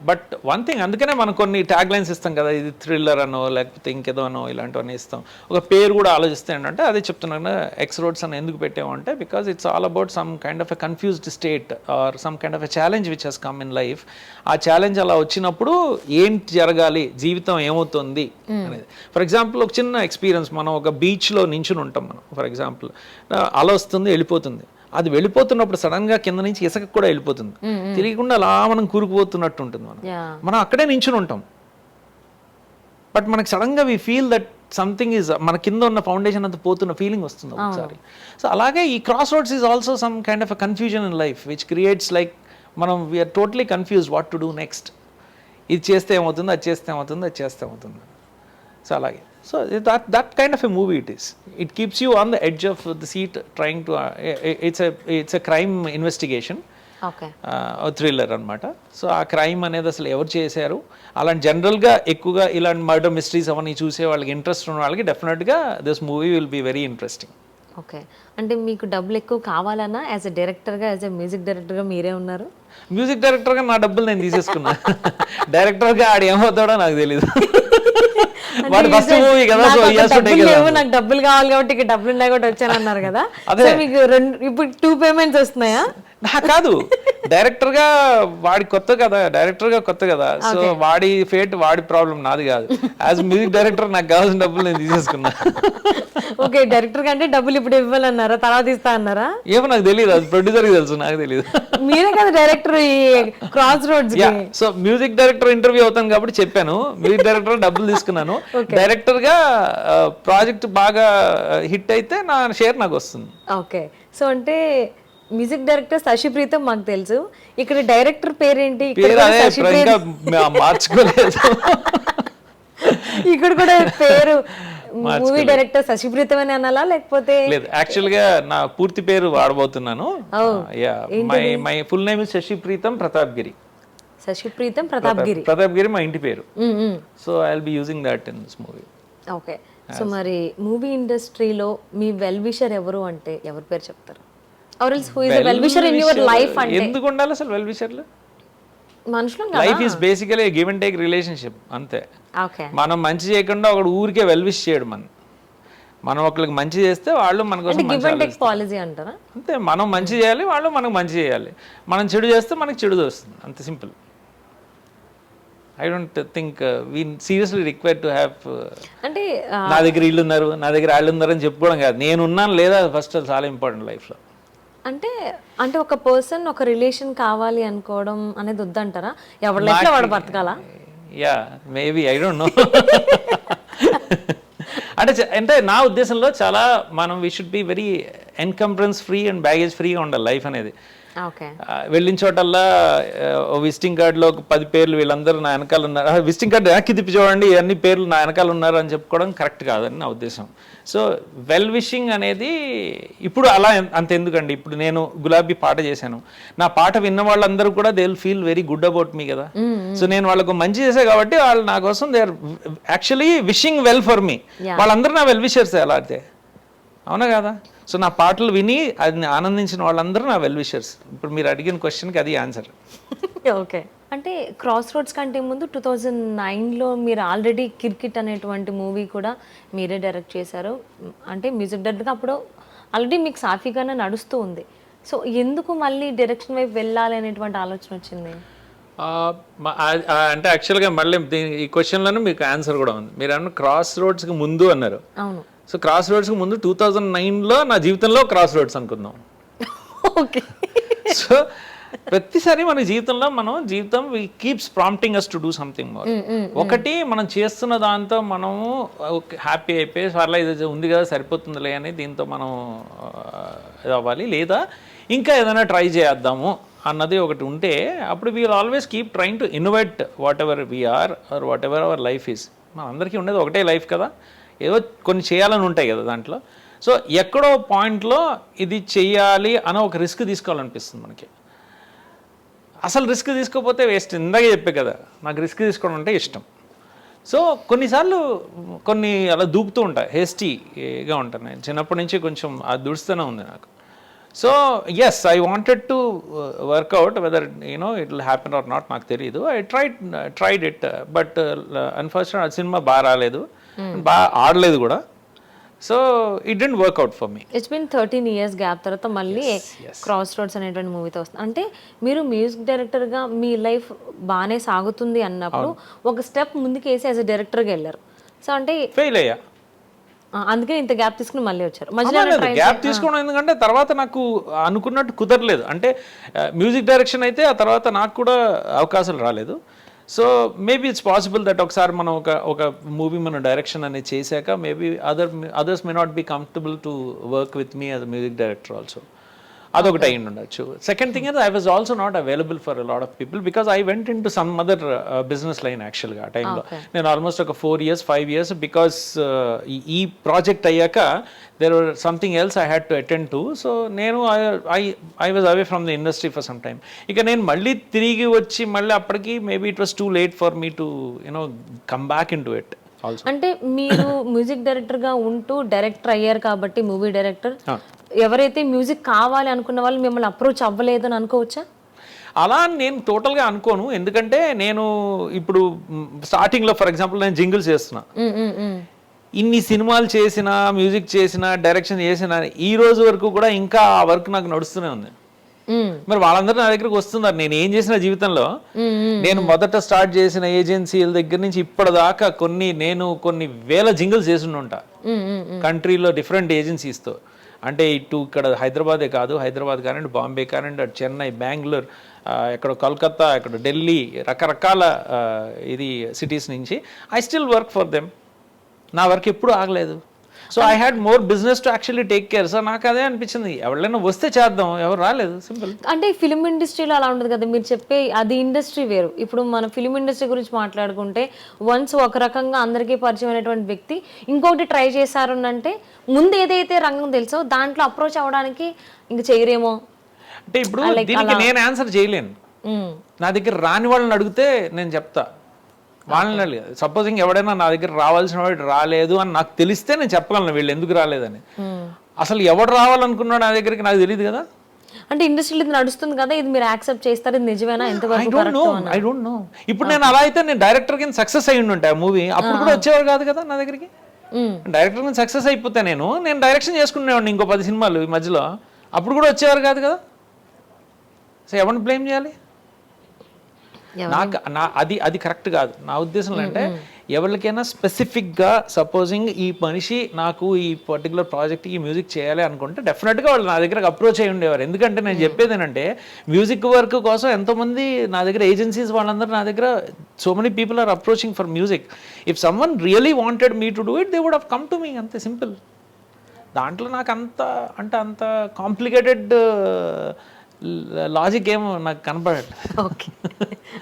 but one thing, అందుకనే మనం కొన్ని ట్యాగ్ లైన్స్ ఇస్తాం కదా, ఇది థ్రిల్లర్ అనో లేకపోతే ఇంకేదో అనో ఇలాంటివన్నీ ఇస్తాం. ఒక పేరు కూడా ఆలోచిస్తే ఏంటంటే అదే చెప్తున్నాను, ఎక్స్ రోడ్స్ అని ఎందుకు పెట్టామంటే because it's all about some kind of a confused state or some kind of a challenge which has come in life. ఆ ఛాలెంజ్ అలా వచ్చినప్పుడు ఏంటి జరగాలి, జీవితం ఏమవుతుంది అనేది. ఫర్ ఎగ్జాంపుల్ ఒక చిన్న ఎక్స్పీరియన్స్, మనం ఒక బీచ్లో నించుని ఉంటాం మనం. ఫర్ ఎగ్జాంపుల్ అల వస్తుంది, వెళ్ళిపోతుంది. అది వెళ్ళిపోతున్నప్పుడు సడన్ గా కింద నుంచి ఇసుక కూడా వెళ్ళిపోతుంది, తెలియకుండా అలా మనం కూరుకుపోతున్నట్టు ఉంటుంది. మనం అక్కడే నించుని ఉంటాం, బట్ మనకి సడన్ గా we feel that something is, మన కింద ఉన్న ఫౌండేషన్ అంతా పోతున్న ఫీలింగ్ వస్తుంది ఒకసారి. సో అలాగే ఈ cross roads is also some kind of a confusion in life which creates like మనం we're totally confuse what to do next. ఇది చేస్తే ఏమవుతుంది, అది చేస్తే ఏమవుతుంది, అది చేస్తే ఏమవుతుంది. సో అలాగే, so that kind of a movie it is. It keeps you on the edge of the seat trying to it's a crime investigation. Okay. Thriller అనమాట. సో ఆ క్రైమ్ అనేది అసలు ఎవరు చేశారు, అలాంటి జనరల్గా ఎక్కువగా ఇలాంటి మర్డర్ మిస్టరీస్ అవన్నీ చూసే వాళ్ళకి, ఇంట్రెస్ట్ ఉన్న వాళ్ళకి డెఫినెట్గా this movie will be very interesting. Okay. అంటే మీకు డబ్బులు ఎక్కువ కావాలన్నా యాజ్ ఎ డైరెక్టర్గా, యాజ్ ఎ మ్యూజిక్ డైరెక్టర్గా మీరే ఉన్నారు. మ్యూజిక్ డైరెక్టర్గా నా డబ్బులు నేను తీసేసుకున్నా, డైరెక్టర్గా ఆడు ఏమవుతాడో నాకు తెలీదు. నాకు డబ్బులు కావాలి కాబట్టి ఇక డబ్బులు ఉన్నాయి కాబట్టి వచ్చాను అన్నారు కదా, మీకు ఇప్పుడు 2 payments వస్తున్నాయా? కాదు, డైరెక్టర్ గా వాడి కొత్త కదా, డైరెక్టర్ గా కొత్త కదా. సో వాడి ఫేట్, వాడి ప్రాబ్లం, నాది కాదు. యాజ్ మ్యూజిక్ డైరెక్టర్ నాకు కావాల్సిన డబ్బులు నేను తీసేసుకున్నా. ఓకే. డైరెక్టర్ కంటే డబ్బులు ఇప్పుడు ఇవ్వాలన్నారా, తర్వాత ఇస్తా అన్నారా? ఏమో నాకు తెలియదు, అది ప్రొడ్యూసర్ కి తెలుసు, నాకు తెలియదు. మీరే కదా డైరెక్టర్ ఈ cross roads. So music director interview అవుతాను కాబట్టి చెప్పాను, మ్యూజిక్ డైరెక్టర్ డబ్బులు తీసుకున్నాను. డైరెక్టర్ గా ప్రాజెక్ట్ బాగా హిట్ అయితే నా షేర్ నాకు వస్తుంది. ఓకే. సో అంటే మ్యూజిక్ డైరెక్టర్ శశి ప్రీతం మాకు తెలుసు, ఇక్కడ డైరెక్టర్ పేరేంటి? మార్చుకోలేదు, ఇక్కడ కూడా పేరు మూవీ డైరెక్టర్ శశి ప్రీతం అని అనాలా లేకపోతే? లేదు, యాక్చువల్ గా నా పూర్తి పేరు వాడబోతున్నాను. My full name is Shashi Preetham Pratap Giri. Shashi Preetham Pratap Giri. Pratap Giri మా ఇంటి పేరు. So I will be using that in this movie. Okay. So మరి మూవీ ఇండస్ట్రీలో మీ వెల్ విషర్ ఎవరు అంటే ఎవరి పేరు చెప్తారు? Or else who is the well wisher in your life అంటే? ఎందుకు ఉండాలి అసలు వెల్ విషర్లు? మనుషులు life is basically give and take relationship, అంతే. మనం మంచి చేయకుండా ఒకడు ఊరికే వెల్ విష్ చేయడు. మనం ఒకరికి మంచి చేస్తే వాళ్ళు మన కోసం పాలసీ అంటారా? అంతే, మనం మంచి చేయాలి, వాళ్ళు మనకు మంచి చేయాలి. మనం చెడు చేస్తే మనకు చెడు వస్తుంది, అంత simple. I don't think we seriously required to have అంటే నా దగ్గర ఇల్లు ఉన్నారు, నా దగ్గర వాళ్ళు ఉన్నారు అని చెప్పుకోవడం కాదు. నేను ఉన్నాను లేదా, ఫస్ట్ చాలా ఇంపార్టెంట్ లైఫ్లో. అంటే ఒక పర్సన్, ఒక రిలేషన్ కావాలి అనుకోవడం అనేది వద్దంటారా? ఎవరి లైఫ్లో వాడు బతకాలా? Yeah, maybe, I don't know. అంటే నా ఉద్దేశంలో చాలా మనం we should be very encumbrance free and baggage ఫ్రీగా ఉండాలి లైఫ్ అనేది. ఓకే. వెళ్ళిన చోటల్లా విజిటింగ్ కార్డులో ఒక 10 పేర్లు వీళ్ళందరూ నా వెనకాల ఉన్నారు, విజిటింగ్ కార్డు వెనక్కి తిప్పి చూడండి అన్ని పేర్లు నా వెనకాల ఉన్నారు అని చెప్పుకోవడం కరెక్ట్ కాదని నా ఉద్దేశం. సో వెల్ విషింగ్ అనేది ఇప్పుడు అలా అంతెందుకండి, ఇప్పుడు నేను గులాబీ పాట చేశాను, నా పాట విన్న వాళ్ళందరూ కూడా they will feel very good about me కదా. సో నేను వాళ్ళకు మంచి చేసే కాబట్టి వాళ్ళు నా కోసం they are actually wishing well for me. వాళ్ళందరూ నా వెల్ విషర్స్ ఎలా అయితే, అవునా కదా. సో నా పాటలు విని అది ఆనందించిన వాళ్ళందరూ నా వెల్ విషర్స్. ఇప్పుడు మీరు అడిగిన క్వశ్చన్కి అది ఆన్సర్. ఓకే. అంటే క్రాస్ రోడ్స్ కంటే ముందు 2009లో మీరు ఆల్రెడీ కిర్కిట్ అనేటువంటి మూవీ కూడా మీరే డైరెక్ట్ చేశారు. అంటే మ్యూజిక్ డైరెక్టర్గా అప్పుడు ఆల్రెడీ మీకు సాఫీగానే నడుస్తూ ఉంది. సో ఎందుకు మళ్ళీ డైరెక్షన్ వైపు వెళ్ళాలి అనేటువంటి ఆలోచన వచ్చింది? అంటే యాక్చువల్గా మళ్ళీ ఈ క్వశ్చన్లోనే మీకు ఆన్సర్ కూడా ఉంది. మీరు అన్న క్రాస్ రోడ్స్కి ముందు అన్నారు. అవును. సో క్రాస్ రోడ్స్కి ముందు 2009లో నా జీవితంలో క్రాస్ రోడ్స్ అనుకుందాం. ఓకే. సో ప్రతిసారి మన జీవితంలో జీవితం keeps prompting us to do something more. ఒకటి మనం చేస్తున్న దాంతో మనము హ్యాపీ అయిపోయి పర్లా ఇది ఉంది కదా సరిపోతుందిలే అని దీంతో మనం ఇది అవ్వాలి, లేదా ఇంకా ఏదైనా ట్రై చేద్దాము అన్నది ఒకటి ఉంటే అప్పుడు we'll always keep trying to innovate whatever we are are whatever our life is. మన అందరికీ ఉండేది ఒకటే లైఫ్ కదా, ఏదో కొన్ని చేయాలని ఉంటాయి కదా దాంట్లో. సో ఎక్కడో పాయింట్లో ఇది చెయ్యాలి అని ఒక రిస్క్ తీసుకోవాలనిపిస్తుంది మనకి. అసలు రిస్క్ తీసుకోకపోతే వేస్ట్. ఇందాకే చెప్పే కదా నాకు రిస్క్ తీసుకోవడం అంటే ఇష్టం. సో కొన్నిసార్లు కొన్ని అలా దూకుతూ ఉంటాయి, హేస్టీగా ఉంటాను నేను చిన్నప్పటి నుంచి, కొంచెం అది దుడుస్తూనే ఉంది నాకు. So yes I wanted to work out whether it will happen or not నాకు తెలియదు. I tried it but unfortunate ఆ సినిమా బాగా రాలేదు, బాగా ఆడలేదు కూడా. So it didn't work out for me. It's been 13 years gap తర్వాత మళ్ళీ క్రాస్ రోడ్స్ అనేటువంటి మూవీతో వస్తుంది. అంటే మీరు మ్యూజిక్ డైరెక్టర్గా మీ లైఫ్ బాగానే సాగుతుంది అన్నప్పుడు ఒక స్టెప్ ముందుకు వేసి యాజ్ అ డైరెక్టర్గా వెళ్ళారు. సో అంటే ఫెయిల్ అయ్యా, అందుకే ఇంత గ్యాప్ తీసుకుని మళ్ళీ వచ్చారు. గ్యాప్ తీసుకోవడం ఎందుకంటే తర్వాత నాకు అనుకున్నట్టు కుదరలేదు. అంటే మ్యూజిక్ డైరెక్షన్ అయితే ఆ తర్వాత నాకు కూడా అవకాశాలు రాలేదు. So maybe it's possible that ఒకసారి మనం ఒక మూవీ మనం డైరెక్షన్ అనేది చేశాక maybe others may not be comfortable to work with me as a music director also. అదొకటి అయ్యి ఉండొచ్చు. Second thing I was also not available for a lot of people because I went into some other business line యాక్చువల్గా ఆ టైంలో. నేను almost ఒక 4 years 5 years because ఈ project అయ్యాక there were something else I had to attend to. So నేను I was away from the industry for some time. ఇక నేను మళ్ళీ తిరిగి వచ్చి మళ్ళీ అప్పటికి maybe it was too late for me to come back in to it. అంటే మీరు మ్యూజిక్ డైరెక్టర్గా ఉంటూ డైరెక్టర్ అయ్యారు కాబట్టి మూవీ డైరెక్టర్, ఎవరైతే మ్యూజిక్ కావాలి అనుకున్న వాళ్ళు మిమ్మల్ని అప్రోచ్ అవ్వలేదు అని అనుకోవచ్చా? అలా నేను టోటల్గా అనుకోను. ఎందుకంటే నేను ఇప్పుడు స్టార్టింగ్లో ఫర్ ఎగ్జాంపుల్ నేను జింగిల్స్ చేస్తున్నా, ఇన్ని సినిమాలు చేసిన మ్యూజిక్ చేసిన డైరెక్షన్ చేసిన ఈ రోజు వరకు కూడా ఇంకా ఆ వర్క్ నాకు నడుస్తూనే ఉంది. మరి వాళ్ళందరూ నా దగ్గరకు వస్తున్నారు. నేను ఏం చేసిన జీవితంలో, నేను మొదట స్టార్ట్ చేసిన ఏజెన్సీల దగ్గర నుంచి ఇప్పటిదాకా నేను కొన్ని వేల జింగిల్స్ చేసి ఉంటా కంట్రీలో డిఫరెంట్ ఏజెన్సీస్తో. అంటే ఇక్కడ హైదరాబాదే కాదు, హైదరాబాద్ కానివ్వండి, బాంబే కానివ్వండి, అటు చెన్నై, బెంగళూరు, ఎక్కడ కోల్కతా, ఎక్కడ ఢిల్లీ, రకరకాల సిటీస్ నుంచి I still work for them. నా వర్క్ ఎప్పుడూ ఆగలేదు. So I had more business to actually take care. So నాకు అదే అనిపించింది, ఎవరైనా వస్తే చేద్దాం, ఎవరు రాలేదు, సింపుల్. అంటే ఫిలిం ఇండస్ట్రీలో అలా ఉండదు కదా, మీరు చెప్పే అది ఇండస్ట్రీ వేరు. ఇప్పుడు మన ఫిలిం ఇండస్ట్రీ గురించి మాట్లాడుకుంటే వన్స్ ఒక రకంగా అందరికీ పరిచయం అయినటువంటి వ్యక్తి ఇంకొకటి ట్రై చేశారు అంటే ముందు ఏదైతే రంగం తెలుసో దాంట్లో అప్రోచ్ అవ్వడానికి ఇంక చేయరేమో. అంటే ఇప్పుడు దీనికి నేను ఆన్సర్ చేయలేను. నా దగ్గర రాని వాళ్ళని అడిగితే నేను చెప్తా. వాళ్ళని సపోజింగ్ ఎవడైనా నా దగ్గర రావాల్సిన వాడు రాలేదు అని నాకు తెలిస్తే నేను చెప్పగలను వీళ్ళు ఎందుకు రాలేదని. అసలు ఎవడు రావాలనుకున్నాడు నా దగ్గరికి నాకు తెలియదు కదా. అంటే ఇండస్ట్రీలో ఇది నడుస్తుంది కదా, ఇది మీరు యాక్సెప్ట్ చేస్తారు, ఇది నిజమేనా, ఎంతవరకు? I don't no. ఇప్పుడు నేను అలా అయితే నేను డైరెక్టర్ కింద సక్సెస్ అయ్యి ఉంటా మూవీ, అప్పుడు కూడా వచ్చేవాడు కాదు కదా నా దగ్గరికి. డైరెక్టర్ కింద సక్సెస్ అయిపోతే నేను డైరెక్షన్ చేసుకునేవాడిని ఇంకో 10 సినిమాలు ఈ మధ్యలో, అప్పుడు కూడా వచ్చేవారు కాదు కదా. సో ఎవరిని బ్లేమ్ చేయాలి? నాకు అది కరెక్ట్ కాదు నా ఉద్దేశంలో. అంటే ఎవరికైనా స్పెసిఫిక్గా సపోజింగ్ ఈ మనిషి నాకు ఈ పర్టికులర్ ప్రాజెక్ట్కి మ్యూజిక్ చేయాలి అనుకుంటే డెఫినెట్గా వాళ్ళు నా దగ్గరకు అప్రోచ్ అయ్యి ఉండేవారు. ఎందుకంటే నేను చెప్పేది ఏంటంటే మ్యూజిక్ వర్క్ కోసం ఎంతోమంది నా దగ్గర ఏజెన్సీస్ వాళ్ళందరూ నా దగ్గర so many people are approaching for music. If someone really wanted me to do it they would have come to me, అంతే సింపుల్. దాంట్లో నాకు అంత కాంప్లికేటెడ్ లాజిక్ ఏమో నాకు కనపడట్లేదు. ఓకే.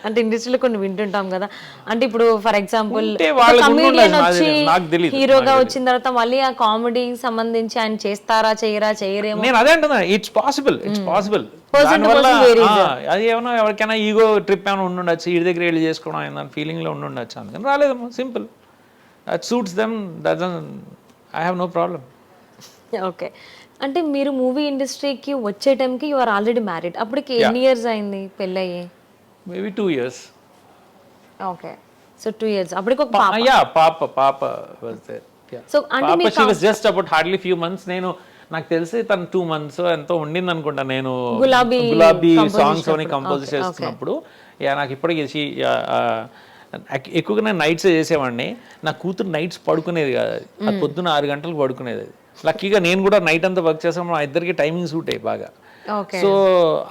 అంటే ఇండస్ట్రీలో కొన్ని వింటుంటాం కదా, అంటే ఇప్పుడు ఫర్ ఎగ్జాంపుల్ ఉంటే వాళ్ళకు కమీడియన్ ఉండదు, వచ్చి నాకు తెలీదు. హీరోగా వచ్చిన తర్వాత మళ్ళీ ఆ కామెడీకి సంబంధించి ఆయన చేస్తారా చేయరేమో. నేను అదే అంటున్నా, it's possible. Person to person varies. అది ఏమన్నా ఎవరికైనా ఈగో ట్రిప్ ఏమైనా ఉండుండొచ్చు, ఈ దగ్గర వెళ్ళి చేసుకోవడం అయిందని ఫీలింగ్లో ఉండుండొచ్చు, అందుకని రాలేదమ్మా, simple. That suits them, I have no problem. Okay. అంటే మీరు మూవీ ఇండస్ట్రీకి వచ్చే టైంకి యు ఆర్ ఆల్రెడీ మ్యారీడ్, అప్పటికి ఎన్ని ఇయర్స్ అయింది పెళ్ళయ్యి? Maybe 2 years. Okay. So 2 years అప్పటికి ఒక పాప was there. Yeah. సో అంటే పాప she was just about hardly few months. నాకు తెలిసి తను 2 months ఎంతో ఉండింది అనుకుంటా. నేను గులాబీ సాంగ్స్ అని కంపోజ్ చేస్తున్నప్పుడు నాకు ఇప్పటికీ ఎక్కువగా నేను నైట్స్ చేసేవాడిని. నా కూతురు నైట్స్ పడుకునేది కాదు, అది పొద్దున్న 6 గంటలకు పడుకునేది. లక్కీగా నేను కూడా నైట్ అంతా వర్క్ చేసాము, మా ఇద్దరికి టైమింగ్ సూట్ అయ్యి బాగా. సో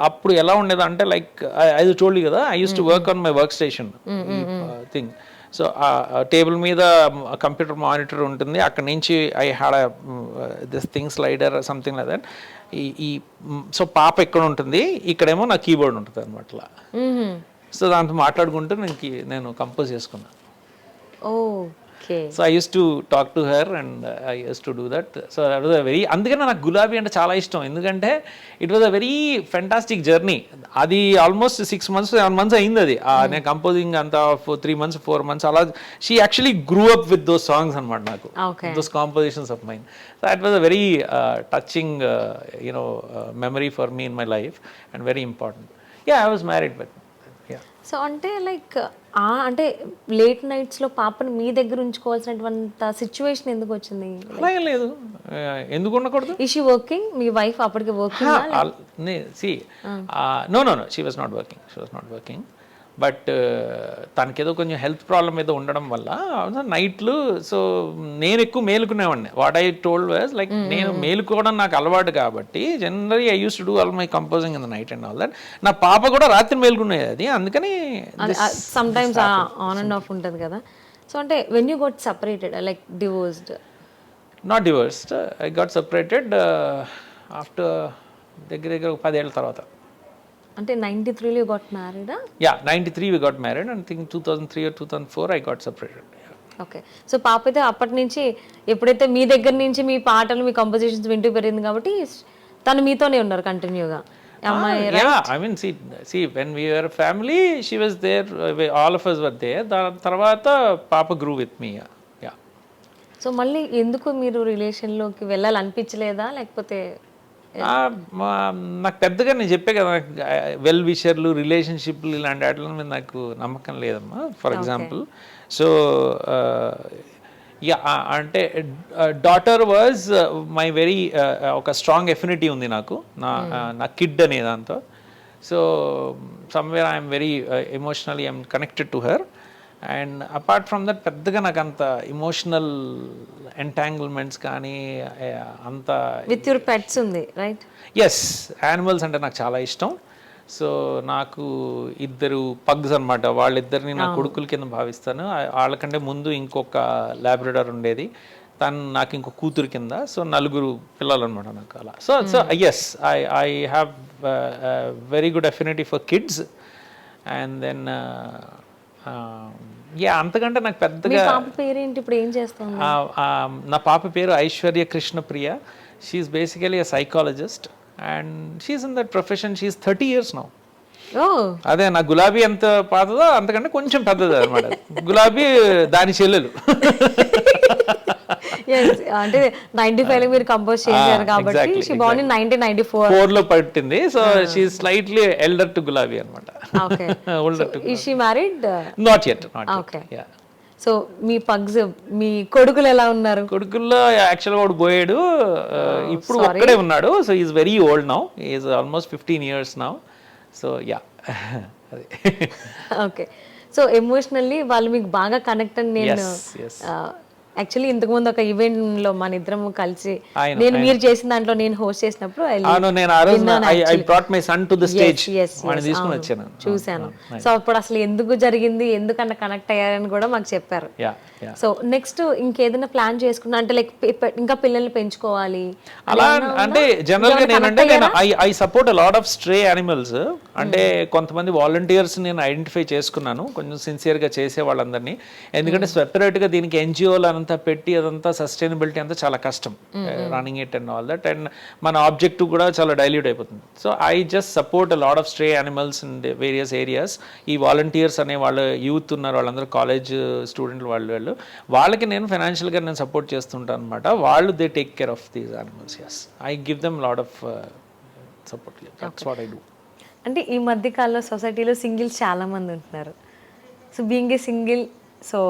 అప్పుడు ఎలా ఉండేది అంటే, లైక్ ఐ టోల్డ్ యూ కదా, I use to work on my work station thing. So ఆ టేబుల్ మీద కంప్యూటర్ మానిటర్ ఉంటుంది, అక్కడ నుంచి I had this thing slider something like that. So పాప ఎక్కడ ఉంటుంది, ఇక్కడేమో నా కీబోర్డ్ ఉంటుంది అనమాట. సో దాంతో మాట్లాడుకుంటూ నేను కంపోజ్ చేసుకున్నాను. So I use to talk to her and I use to do that. So that was a very, అందుకనే నాకు గులాబీ అంటే చాలా ఇష్టం, ఎందుకంటే it was a very fantastic journey. అది ఆల్మోస్ట్ 6 months 7 months అయింది అది. నేను కంపోజింగ్ అంతా 3 months 4 months అలా. She actually grew up with those songs అనమాట నాకు, those compositions of mine. So that was a very touching memory for me in my life and very important. I was married. But so అంటే like అంటే late nights లో పాపని మీ దగ్గర ఉంచుకోవాల్సినటువంటి situation ఎందుకు వచ్చింది? అలా ఏం లేదు, ఎందుకు ఉండకూడదు. Is she working? మీ వైఫ్ అప్పటికి working? No she was not working. But తనకేదో కొంచెం హెల్త్ ప్రాబ్లం ఏదో ఉండడం వల్ల నైట్లు, సో నేను ఎక్కువ మేలుకునేవాడిని. What I told was like, నేను మేలుకోవడం నాకు అలవాటు కాబట్టి generally I use to do all my composing in the night and all that. నా పాప కూడా రాత్రి మేలుకునేది, అది అందుకని some times on and off ఉంటుంది కదా. సో అంటే when you got separated, like divorced? Not divorced, I got separated after దగ్గర 10 ఏళ్ళ తర్వాత. అంటే 93లో got married? 93 we got married, and I think 2003 or 2004 I got separated. Okay. So పాప అయితే అప్పటి నుంచి ఎప్పుడైతే మీ దగ్గర నుంచి మీ పాటలు మీ కంపోజిషన్స్ వింటూ పెరిగింది కాబట్టి తను మీతోనే ఉన్నారు కంటిన్యూగా. I mean, see, when we were a family, she was there, all of us were there. తర్వాత పాప grew with me. సో మళ్ళీ ఎందుకు మీరు రిలేషన్లోకి వెళ్ళాలనిపించలేదా, లేకపోతే? నాకు పెద్దగా, నేను చెప్పే కదా, వెల్ విషర్లు, రిలేషన్షిప్లు ఇలాంటి వాటి మీద నాకు నమ్మకం లేదమ్మా. ఫర్ ఎగ్జాంపుల్, సో అంటే డాటర్ వాజ్ మై వెరీ, ఒక స్ట్రాంగ్ ఎఫినిటీ ఉంది నాకు నా కిడ్ అనే దాంతో. So somewhere I'm very emotionally I'm connected to her. And apart from that పెద్దగా నాకు అంత ఇమోషనల్ ఎంటాంగిల్మెంట్స్ కానీ అంత. విత్ యువర్ పెట్స్ ఉంది, రైట్? ఎస్, యానిమల్స్ అంటే నాకు చాలా ఇష్టం. సో నాకు 2 పగ్స్ అనమాట, వాళ్ళిద్దరిని నా కొడుకుల కింద భావిస్తాను. వాళ్ళకంటే ముందు ఇంకొక లాబ్రడార్ ఉండేది, తను నాకు ఇంకో కూతురు కింద. సో 4 పిల్లలు అనమాట నాకు అలా. So yes, I have very good affinity for kids. And then అంతకంటే నాకు పెద్దగా. పేరేంటి, ఇప్పుడు ఏం చేస్తాను? నా పాప పేరు Aishwarya Krishna Priya. She's basically a psychologist and she's in that profession. She's 30 years now. అదే నా గులాబీ ఎంత పాతదో అంతకంటే కొంచెం పెద్దది అనమాట. గులాబీ దాని చెల్లెలు. అంటే 95లో మీరు కంపోజ్ చేశారు కాబట్టి షీ బోర్న్ ఇన్ 1994 లో పట్టింది. So she is slightly elder to Gulabi అన్నమాట. Okay. Older to. Is she married? Not yet. Okay. So మీ పగ్స్, మీ కొడుకులు ఎలా ఉన్నారు? కొడుకుల్లో యాక్చువల్గా వాడు పోయాడు, ఇప్పుడు ఒక్కడే ఉన్నాడు. So is very old now, is almost 15 years now. So అదే. ఓకే. సో ఎమోషనల్లీ వాళ్ళు మీకు బాగా కనెక్ట్ అని నేను యాక్చువల్లీ ఇంతకు ముందు ఒక ఈవెంట్ లో మన ఇద్దరం కలిసి I know, నేను మీరు చేసిన దాంట్లో నేను హోస్ట్ చేసినప్పుడు నేను ఆ రోజు I brought my son to the stage వాడిని తీసుకుని అవును, వచ్చాను. చూశాను. సో అప్పుడు అసలు ఎందుకు జరిగింది, ఎందుకన్నా కనెక్ట్ అయ్యారని కూడా మాకు చెప్పారు. సో నెక్స్ట్ ఇంకేదైనా ప్లాన్ చేసుకున్నా అంటే లైక్ ఇంకా పిల్లల్ని పెంచుకోవాలి అలా అంటే జనరల్ గా నేనంటే I support lot of stray animals. అంటే కొంతమంది వాలంటీర్స్ నేను ఐడెంటిఫై చేసుకున్నాను కొంచెం సిన్సియర్ గా చేసే వాళ్ళందరినీ. ఎందుకంటే సెపరేట్ గా దీనికి ఎన్జిఓలు అంతా పెట్టి అదంతా సస్టైనబిలిటీ అంతా చాలా కష్టం, running it and all that. And మన ఆబ్జెక్టివ్ కూడా చాలా డైల్యూట్ అయిపోతుంది. So I just support lot of stray animals in various areas. ఈ వాలంటీర్స్ అనే వాళ్ళ యూత్ ఉన్నారు, వాళ్ళందరూ కాలేజ్ స్టూడెంట్లు, వాళ్ళకి నేను ఫైనాన్షియల్గా నేను సపోర్ట్ చేస్తుంటాను అనమాట. వాళ్ళు they take care of these animals. Yes, I give them lot of support. That's what I do. అంటే ఈ మధ్య కాలంలో సొసైటీలో సింగిల్స్ చాలా మంది ఉంటున్నారు. So being a single, so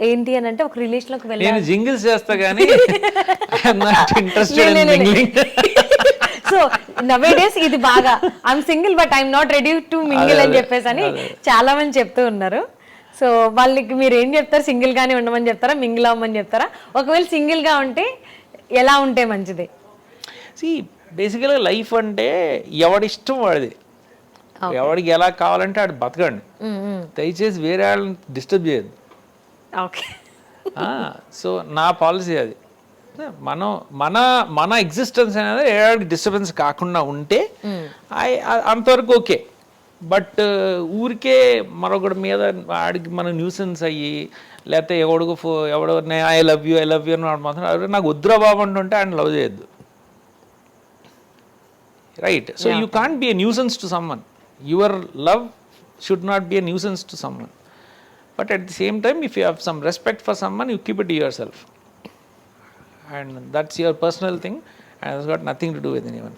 ఏంటి అని అంటే ఒక రిలేషన్లోకి వెళ్ళి నేను జింగిల్స్ చేస్తా కానీ I'm not interested in mingling. So nowadays ఇది బాగా I'm single but I'm not ready to mingle అని చెప్పేసి అని చాలా మంది చెప్తూ ఉన్నారు. సో వాళ్ళకి మీరు ఏం చెప్తారు? సింగిల్ గానే ఉండమని చెప్తారా, మింగిల్ అవ్వమని చెప్తారా? ఒకవేళ సింగిల్ గా ఉంటే ఎలా ఉంటే మంచిది? బేసికల్గా లైఫ్ అంటే ఎవడిష్టం వాడిది, ఎవడికి ఎలా కావాలంటే ఆడు బతకండి. దయచేసి వేరే వాళ్ళని డిస్టర్బ్ చేయదు. ఓకే. సో నా పాలసీ అది. మనం మన మన ఎగ్జిస్టెన్స్ అనేది ఏడాడికి డిస్టర్బెన్స్ కాకుండా ఉంటే అంతవరకు ఓకే. బట్ ఊరికే మరొకటి మీద ఆడికి మనం న్యూసెన్స్ అయ్యి లేకపోతే ఎవడో ఐ లవ్ యూ అని మాత్రం నాకు వద్దురా బాబు అంటుంటే ఆయన లవ్ చేయొద్దు. Right? So you can't be a nuisance to someone. Your love should not be a nuisance to someone. But at the same time, if you have some respect for someone, you keep it to yourself. And that's your personal thing and it's got nothing to do with anyone.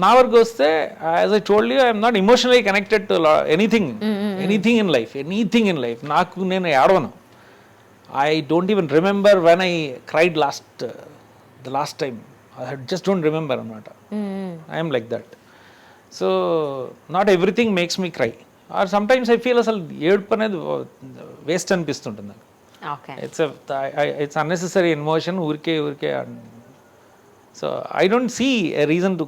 Now goes there, as I told you, I am not emotionally connected to anything in life. Naaku nenu yadavanu. I don't even remember when I cried the last time. I just don't remember. I am like that. So not everything makes me cry. Or some times I feel అసలు ఏడుపు అనేది waste అనిపిస్తుంటుంది. It's unnecessary emotion, ఊరికే. So I don't see a reason to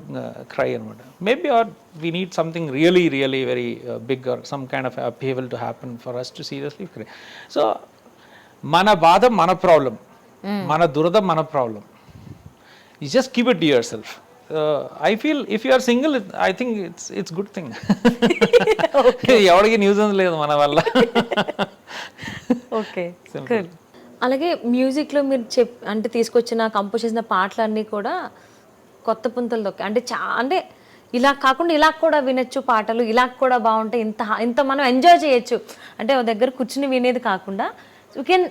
cry అనమాట. Maybe or we need something really very big or some kind of upheaval to happen for us to seriously cry. So మన బాధ మన problem, మన దురద మన problem. You just keep it to your self. I feel if you are single, I think it's good thing. ఎవరికి nuisance లేదు మన వల్ల. Okay, good. అలాగే మ్యూజిక్లో మీరు అంటే తీసుకొచ్చిన కంపోజ్ చేసిన పాటలన్నీ కూడా కొత్త పుంతలు దొక్కి అంటే ఇలా కాకుండా ఇలా కూడా వినొచ్చు పాటలు, ఇలా కూడా బాగుంటాయి, ఇంత మనం ఎంజాయ్ చేయొచ్చు అంటే ఒక దగ్గర కూర్చుని వినేది కాకుండా యూ కెన్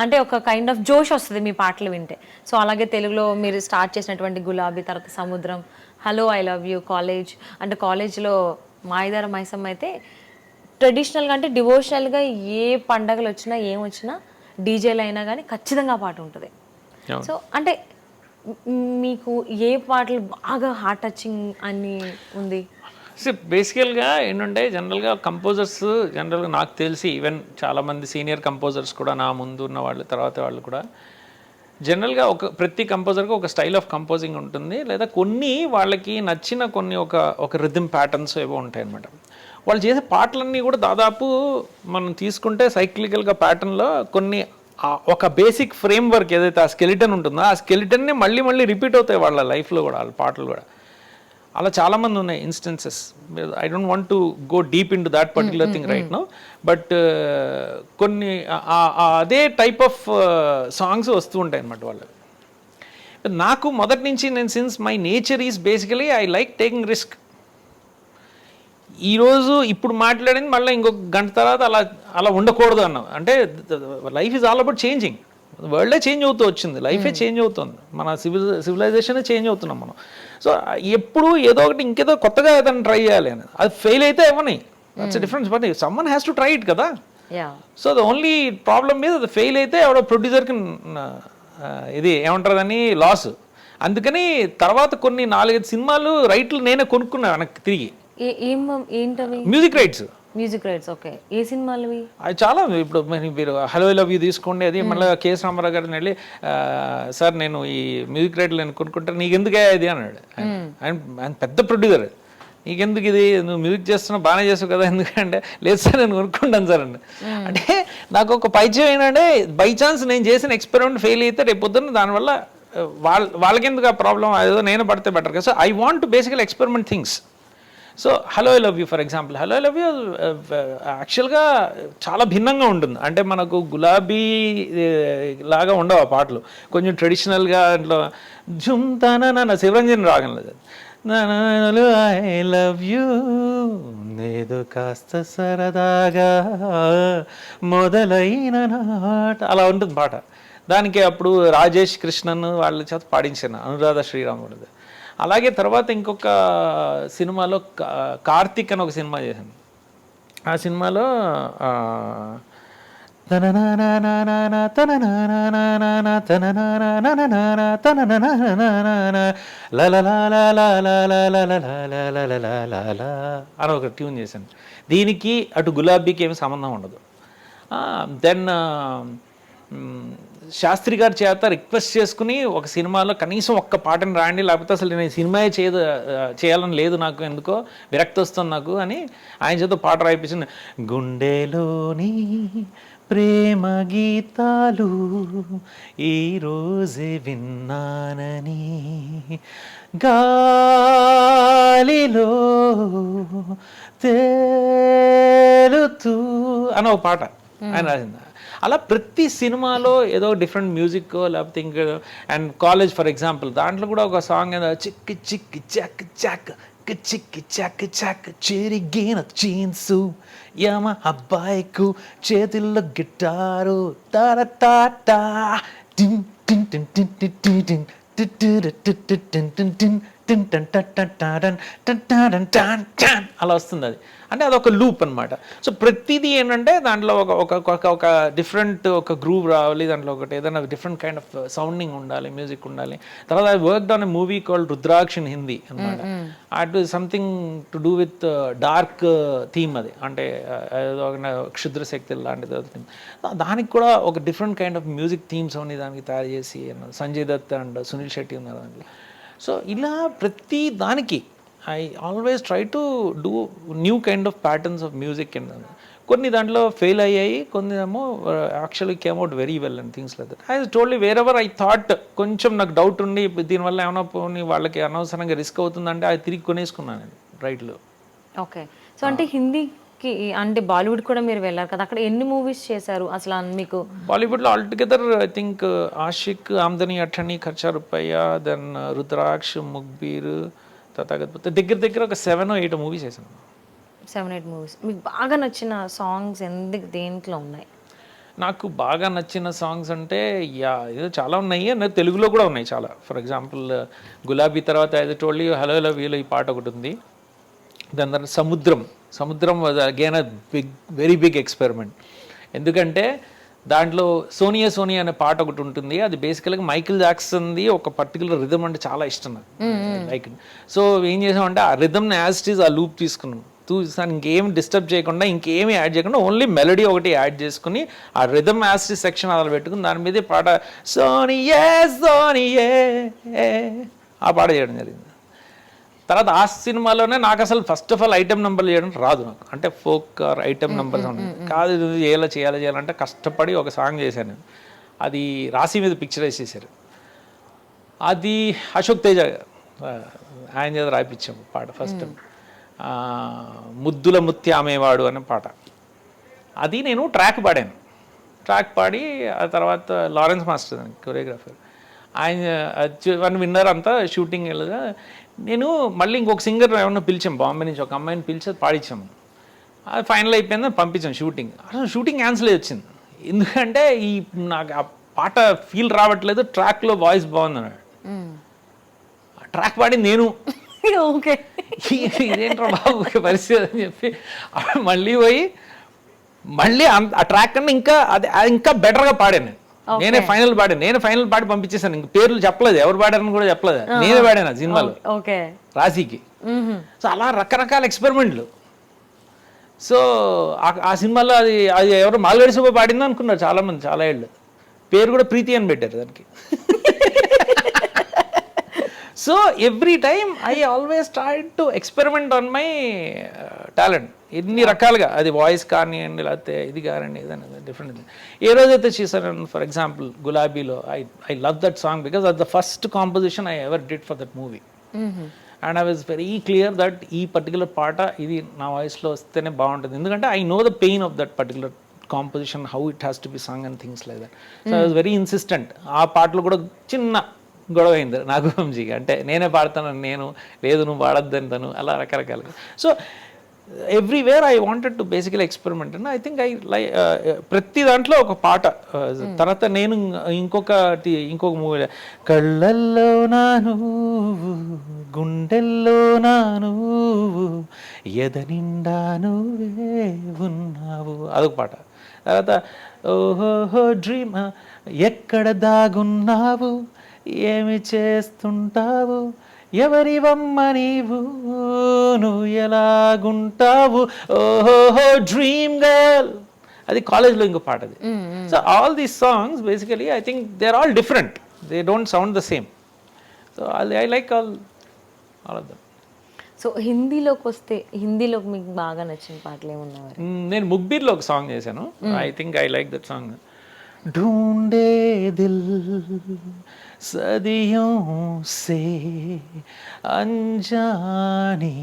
అంటే ఒక కైండ్ ఆఫ్ జోష్ వస్తుంది మీ పాటలు వింటే. సో అలాగే తెలుగులో మీరు స్టార్ట్ చేసినటువంటి గులాబీ, తర్వాత సముద్రం, hello I love you, college అంటే కాలేజ్లో మాయదార మైసమ్మ అయితే ట్రెడిషనల్గా అంటే డివోషనల్గా ఏ పండగలు వచ్చినా ఏం వచ్చినా డీజేలు అయినా కానీ ఖచ్చితంగా పాట ఉంటుంది. సో అంటే మీకు ఏ పాటలు బాగా హార్ట్ టచింగ్ అని ఉంది? సో బేసికల్గా ఏంటంటే జనరల్గా కంపోజర్స్ జనరల్గా నాకు తెలిసి ఈవెన్ చాలామంది సీనియర్ కంపోజర్స్ కూడా నా ముందు ఉన్న వాళ్ళు తర్వాత వాళ్ళు కూడా జనరల్గా ప్రతి కంపోజర్కి ఒక స్టైల్ ఆఫ్ కంపోజింగ్ ఉంటుంది, లేదా కొన్ని వాళ్ళకి నచ్చిన కొన్ని ఒక రిథమ్ ప్యాటర్న్స్ ఏవో ఉంటాయి అన్నమాట. వాళ్ళు చేసే పాటలన్నీ కూడా దాదాపు మనం తీసుకుంటే సైక్లికల్గా ప్యాటర్న్లో కొన్ని ఒక బేసిక్ ఫ్రేమ్ వర్క్ ఏదైతే ఆ స్కెలిటన్ ఉంటుందో ఆ స్కెలిటన్ని మళ్ళీ రిపీట్ అవుతాయి వాళ్ళ లైఫ్లో కూడా, వాళ్ళ పాటలు కూడా. అలా చాలామంది ఉన్నాయి instances. I don't want to go deep in to that particular thing right now. But కొన్ని అదే టైప్ ఆఫ్ సాంగ్స్ వస్తూ ఉంటాయి అన్నమాట వాళ్ళకి. నాకు మొదటి నుంచి నేను since my nature is basically I like taking risk. ఈరోజు ఇప్పుడు మాట్లాడింది మళ్ళీ ఇంకొక గంట తర్వాత అలా ఉండకూడదు అన్నాం. అంటే life is all about changing. వరల్డే చేంజ్ అవుతూ వచ్చింది, లైఫే చేంజ్ అవుతుంది, మన సివిలైజేషన్ చేంజ్ అవుతున్నాం మనం. సో ఎప్పుడు ఏదో ఒకటి ఇంకేదో కొత్తగా ఏదైనా ట్రై చేయాలి అని. అది ఫెయిల్ అయితే ఇవ్వని, that's difference. But someone has to try it కదా. సో ద ఓన్లీ ప్రాబ్లమ్ మీద అది ఫెయిల్ అయితే ఎవడో ప్రొడ్యూసర్కి ఇది ఏమంటారని లాస్. అందుకని తర్వాత కొన్ని 4-5 సినిమాలు రైట్లు నేనే కొనుక్కున్నా వెనక్కి తిరిగి. ఏంటవి? Music rights. Music rights. Okay, ఏ సినిమాలవి? అది చాలా ఇప్పుడు మీరు హలో లవ్ యూ తీసుకోండి, అది మళ్ళీ కేఎస్ రామారావు గారిని వెళ్ళి సార్ నేను ఈ మ్యూజిక్ రైట్లు నేను కొనుక్కుంటాను, నీకు ఎందుకే ఇది అన్నాడు. ఆయన పెద్ద ప్రొడ్యూసర్, నీకెందుకు ఇది, నువ్వు మ్యూజిక్ చేస్తున్నావు బాగానే చేస్తావు కదా, ఎందుకంటే లేదు సార్ నేను కొనుక్కుంటాను సార్ అండి. అంటే నాకు ఒక పరిచయం ఏంటంటే బై ఛాన్స్ నేను చేసిన ఎక్స్పెరిమెంట్ ఫెయిల్ అయితే రేపు పొద్దున్న దానివల్ల వాళ్ళకెందుకు ఆ ప్రాబ్లం, అదేదో నేను పడితే బెటర్ కదా. సో ఐ వాంట్ టు బేసికల్ experiment things. So hello I love you for example, hello I love you యాక్చువల్గా చాలా భిన్నంగా ఉంటుంది. అంటే మనకు గులాబీ లాగా ఉండవు ఆ పాటలు, కొంచెం ట్రెడిషనల్గా అట్లా జుమ్తానా శివరంజన్ రాగం లేదు. ఐ లవ్ యూ ఏదో కాస్త సరదాగా మొదలైన నాట అలా ఉంటుంది పాట. దానికి అప్పుడు రాజేష్ కృష్ణన్ వాళ్ళ చేత పాడించాను, అనురాధ శ్రీరాముడిది. అలాగే తర్వాత ఇంకొక సినిమాలో కార్తిక్ అని ఒక సినిమా చేశాను. ఆ సినిమాలో అని ఒక ట్యూన్ చేశాను. దీనికి అటు గులాబీకి ఏమి సంబంధం ఉండదు. దెన్ శాస్త్రి గారి చేత రిక్వెస్ట్ చేసుకుని ఒక సినిమాలో కనీసం ఒక్క పాటను రాయండి, లేకపోతే అసలు నేను సినిమా చేయాలని లేదు నాకు, ఎందుకో విరక్తి వస్తుంది నాకు అని ఆయన చేత పాట రాయిపించింది. గుండెలోని ప్రేమ గీతాలు ఈరోజే విన్నానని గాలిలో తేలుతూ అని ఒక పాట ఆయన రాసింది. అలా ప్రతి సినిమాలో ఏదో డిఫరెంట్ మ్యూజిక్ లేకపోతే ఇంకా. అండ్ కాలేజ్ ఫర్ ఎగ్జాంపుల్, దాంట్లో కూడా ఒక సాంగ్ ఏదో చిక్కి చిక్కి చాక్ చాక్ చిక్కి చాక్ చాక్ చెరిగిన జీన్సు యమ అబ్బాయికు చేతిలో గిటారు తార టాటా టిన్ టిన్ టిన్ టిన్ టిన్ టిన్ అలా వస్తుంది అది. అంటే అదొక లూప్ అనమాట. సో ప్రతిదీ ఏంటంటే దాంట్లో ఒక డిఫరెంట్ ఒక గ్రూవ్ రావాలి, దాంట్లో ఒకటి ఏదైనా డిఫరెంట్ కైండ్ ఆఫ్ సౌండింగ్ ఉండాలి, మ్యూజిక్ ఉండాలి. తర్వాత I worked on a movie called rudraksha in Hindi అనమాట. అటు something to do with dark theme, అది అంటే క్షుద్ర శక్తి లాంటిది. దానికి కూడా ఒక different kind of music themes అని దానికి తయారు చేసి సంజయ్ దత్ అండ్ సునీల్ శెట్టి ఉన్నారు దాంట్లో. సో ఇలా ప్రతి దానికి I always try to do new kind of patterns of music. కొన్ని దాంట్లో ఫెయిల్ అయ్యాయి, కొన్ని ఏమో actually came out very well and things like that. I totally wear ever I thought కొంచెం నాకు డౌట్ ఉండి దీనివల్ల ఏమైనా పోనీ వాళ్ళకి అనవసరంగా రిస్క్ అవుతుందంటే అది తిరిగి కొనేసుకున్నాను నేను రైట్లో. ఓకే, సో అంటే హిందీకి అంటే బాలీవుడ్ కూడా మీరు వెళ్ళారు కదా, అక్కడ ఎన్ని మూవీస్ చేశారు అసలు మీకు? బాలీవుడ్లో ఆల్టుగెదర్ ఐ థింక్ ఆషిక్, ఆమ్దని అఠని, ఖర్చా రూపాయ, దెన్ రుద్రాక్ష్, ముగ్బీర్, తథాగత్ దగ్గర దగ్గర ఒక 7 or 8 మూవీస్ చేశాను. 7-8 మూవీస్. మీకు బాగా నచ్చిన సాంగ్స్ దేంట్లో ఉన్నాయి? నాకు బాగా నచ్చిన సాంగ్స్ అంటే ఏదో చాలా ఉన్నాయి, తెలుగులో కూడా ఉన్నాయి చాలా. ఫర్ ఎగ్జాంపుల్ గులాబీ తర్వాత I told you hello love యూలో ఈ పాట ఒకటి ఉంది. దాని తర్వాత Samudram was again a very big experiment. ఎందుకంటే దాంట్లో సోనియా సోనియా అనే పాట ఒకటి ఉంటుంది, అది బేసికల్గా మైకిల్ జాక్సన్ది ఒక పర్టికులర్ రిథమ్ అంటే చాలా ఇష్టం నాకు, లైక్. సో ఏం చేసామంటే ఆ రిథమ్ని యాజ్ ఇట్ ఈజ్ ఆ లూప్ తీసుకున్నాం, ఇంకేం డిస్టర్బ్ చేయకుండా, ఇంకేమి యాడ్ చేయకుండా ఓన్లీ మెలడీ ఒకటి యాడ్ చేసుకుని ఆ రిథమ్ యాజ్ ఇట్ సెక్షన్ అలా పెట్టుకుని దాని మీదే పాట సోనియే సోనియే ఆ పాట చేయడం జరిగింది. తర్వాత ఆ సినిమాలోనే నాకు అసలు ఫస్ట్ ఆఫ్ ఆల్ ఐటమ్ నెంబర్లు చేయడం రాదు నాకు, అంటే ఫోక్ ఆర్ ఐటమ్ నెంబర్స్ ఉంటాయి కాదు, చేయాలంటే కష్టపడి ఒక సాంగ్ చేశాను. అది రాశి మీద పిక్చరైజ్ చేశారు, అది అశోక్ తేజ ఆయన చేత రాయిపించాము పాట. ఫస్ట్ ముద్దుల ముత్యామేవాడు అనే పాట, అది నేను ట్రాక్ పాడి ఆ తర్వాత లారెన్స్ మాస్టర్ కొరియోగ్రాఫర్ ఆయన విన్నర్ అంతా షూటింగ్ వెళ్ళగా నేను మళ్ళీ ఇంకొక సింగర్ ఏమన్నా పిలిచాం, బాంబే నుంచి ఒక అమ్మాయిని పిలిచి పాడించాము. అది ఫైనల్ అయిపోయిందని పంపించాం షూటింగ్. అసలు షూటింగ్ క్యాన్సిల్ వచ్చింది, ఎందుకంటే నాకు ఆ పాట ఫీల్ రావట్లేదు, ట్రాక్లో వాయిస్ బాగుంది అన్నాడు. ట్రాక్ పాడింది నేను, ఓకే ఇదేంట్రా బాబు పరిస్థితి అని చెప్పి మళ్ళీ ఆ ట్రాక్ కన్నా ఇంకా బెటర్గా పాడాను. నేనే ఫైనల్ పాడి పంపించేసాను, ఇంక పేర్లు చెప్పలేదు, ఎవరు పాడారని కూడా చెప్పలేదు, నేనే పాడాను సినిమాలో రాశీకి. సో అలా రకరకాల ఎక్స్పెరిమెంట్లు. సో ఆ సినిమాలో అది అది ఎవరో మాల్గడి సుబ్బ పాడింది అనుకున్నారు చాలామంది, చాలా ఏళ్ళు. పేరు కూడా ప్రీతి అని పెట్టారు దానికి. So every time I always try to experiment on my talent, ఎన్ని రకాలుగా, అది వాయిస్ కానివ్వండి లేకపోతే ఇది కానివ్వండి ఏదైనా డిఫరెంట్. ఏ రోజైతే చేశాను ఫర్ ఎగ్జాంపుల్ గులాబీలో, I love that song because అది the first composition I ever did for that movie. And I was very clear that ఈ పర్టికులర్ పాట ఇది నా వాయిస్లో వస్తేనే బాగుంటుంది, ఎందుకంటే I know the pain of that particular composition, how it has to be sung and things like that. So I was very insistent. ఆ పాటలో కూడా చిన్న గొడవ అయింది నాకు వంశీకి, అంటే నేనే పాడతాను, నేను లేదు నువ్వు పాడొద్దని తను, అలా రకరకాలుగా. So everywhere I wanted to basically experiment. And I think I like ప్రతి దాంట్లో ఒక పాట. తర్వాత నేను ఇంకొక మూవీ, కళ్ళల్లో నాను గుండెల్లో నాను ఎద నిండా నువ్వే ఉన్నావు, అదొక పాట. తర్వాత ఓహో డ్రీమ్, ఎక్కడ దాగున్నావు ఏమి చేస్తుంటావు ఎవరివమ్మ నీవు నువ్వు ఎలాగుంటావు ఓహో డ్రీమ్ గర్ల్, అది కాలేజ్లో ఇంకో పాట అది. So all these songs basically I think they are all different, they don't sound the same. So I like all of them. So హిందీలోకి వస్తే, హిందీలోకి మీకు బాగా నచ్చిన పాటలు ఏమున్నాయి? నేను ముగ్బీర్లో ఒక సాంగ్ చేశాను, I think I like that song. ढूंढे दिल सदियों से अनजानी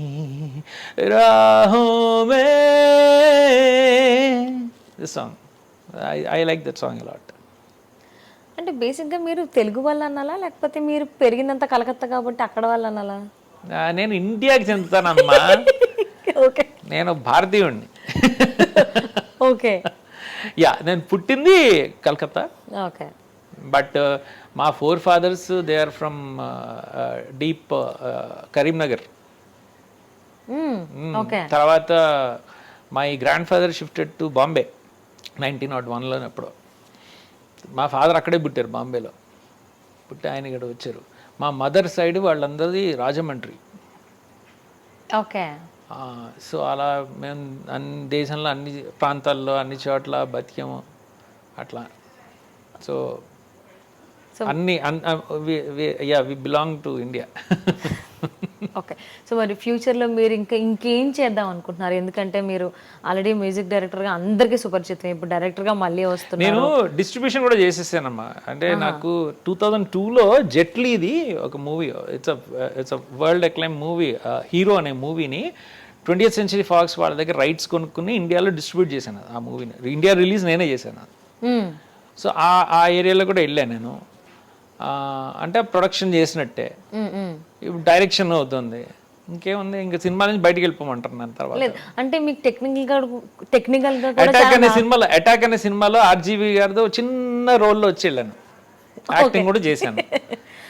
राहों में, this song I like that song a lot. అంటే బేసిక్గా మీరు తెలుగు వాళ్ళు అనాలా లేకపోతే మీరు పెరిగినంత కలకత్తా కాబట్టి అక్కడ వాళ్ళు అనాలా? నేను ఇండియాకి చెందుతానమ్మా. ఓకే, నేను భారతీయుడిని. ఓకే, యా నేను పుట్టింది కలకత్తా, ఓకే, బట్ మా forefathers they are from deep Karimnagar. Okay. తర్వాత my grand father shifted to Bombay 1901లో. అప్పుడు మా ఫాదర్ అక్కడే పుట్టారు, బాంబేలో పుట్టి ఆయన ఇక్కడ వచ్చారు. మా మదర్ సైడ్ వాళ్ళందరిది రాజమండ్రి. ఓకే. సో అలా మేము అన్ని దేశంలో అన్ని ప్రాంతాల్లో అన్ని చోట్ల బతికాము అట్లా. సో అన్ని we belong to India. Okay. So మరి ఫ్యూచర్లో మీరు ఇంకేం చేద్దాం అనుకుంటున్నారు? ఎందుకంటే మీరు ఆల్రెడీ మ్యూజిక్ డైరెక్టర్గా అందరికీ సుపరిచితం, ఇప్పుడు డైరెక్టర్గా మళ్ళీ వస్తున్నారు. నేను డిస్ట్రిబ్యూషన్ కూడా చేసేసానమ్మా. అంటే నాకు 2002లో జెట్లీది ఒక movie, it's a world acclaim movie, hero అనే మూవీని 20th Century Fox వాళ్ళ దగ్గర రైట్స్ కొనుక్కుని ఇండియాలో డిస్ట్రిబ్యూట్ చేశాను ఆ మూవీని. ఇండియా రిలీజ్ నేనే చేశాను. సో ఆ ఏరియాలో కూడా వెళ్ళాను నేను. అంటే ప్రొడక్షన్ చేసినట్టే, ఇప్పుడు డైరెక్షన్ అవుతుంది, ఇంకేముంది, ఇంకా సినిమా నుంచి బయటకు వెళ్ళిపోమంటారు నన్ను. తర్వాత అంటే మీకు టెక్నికల్ అటాక్ అనే సినిమాలో ఆర్జీవి గారితో చిన్న రోల్లో వచ్చి వెళ్ళాను, యాక్టింగ్ కూడా చేశాను.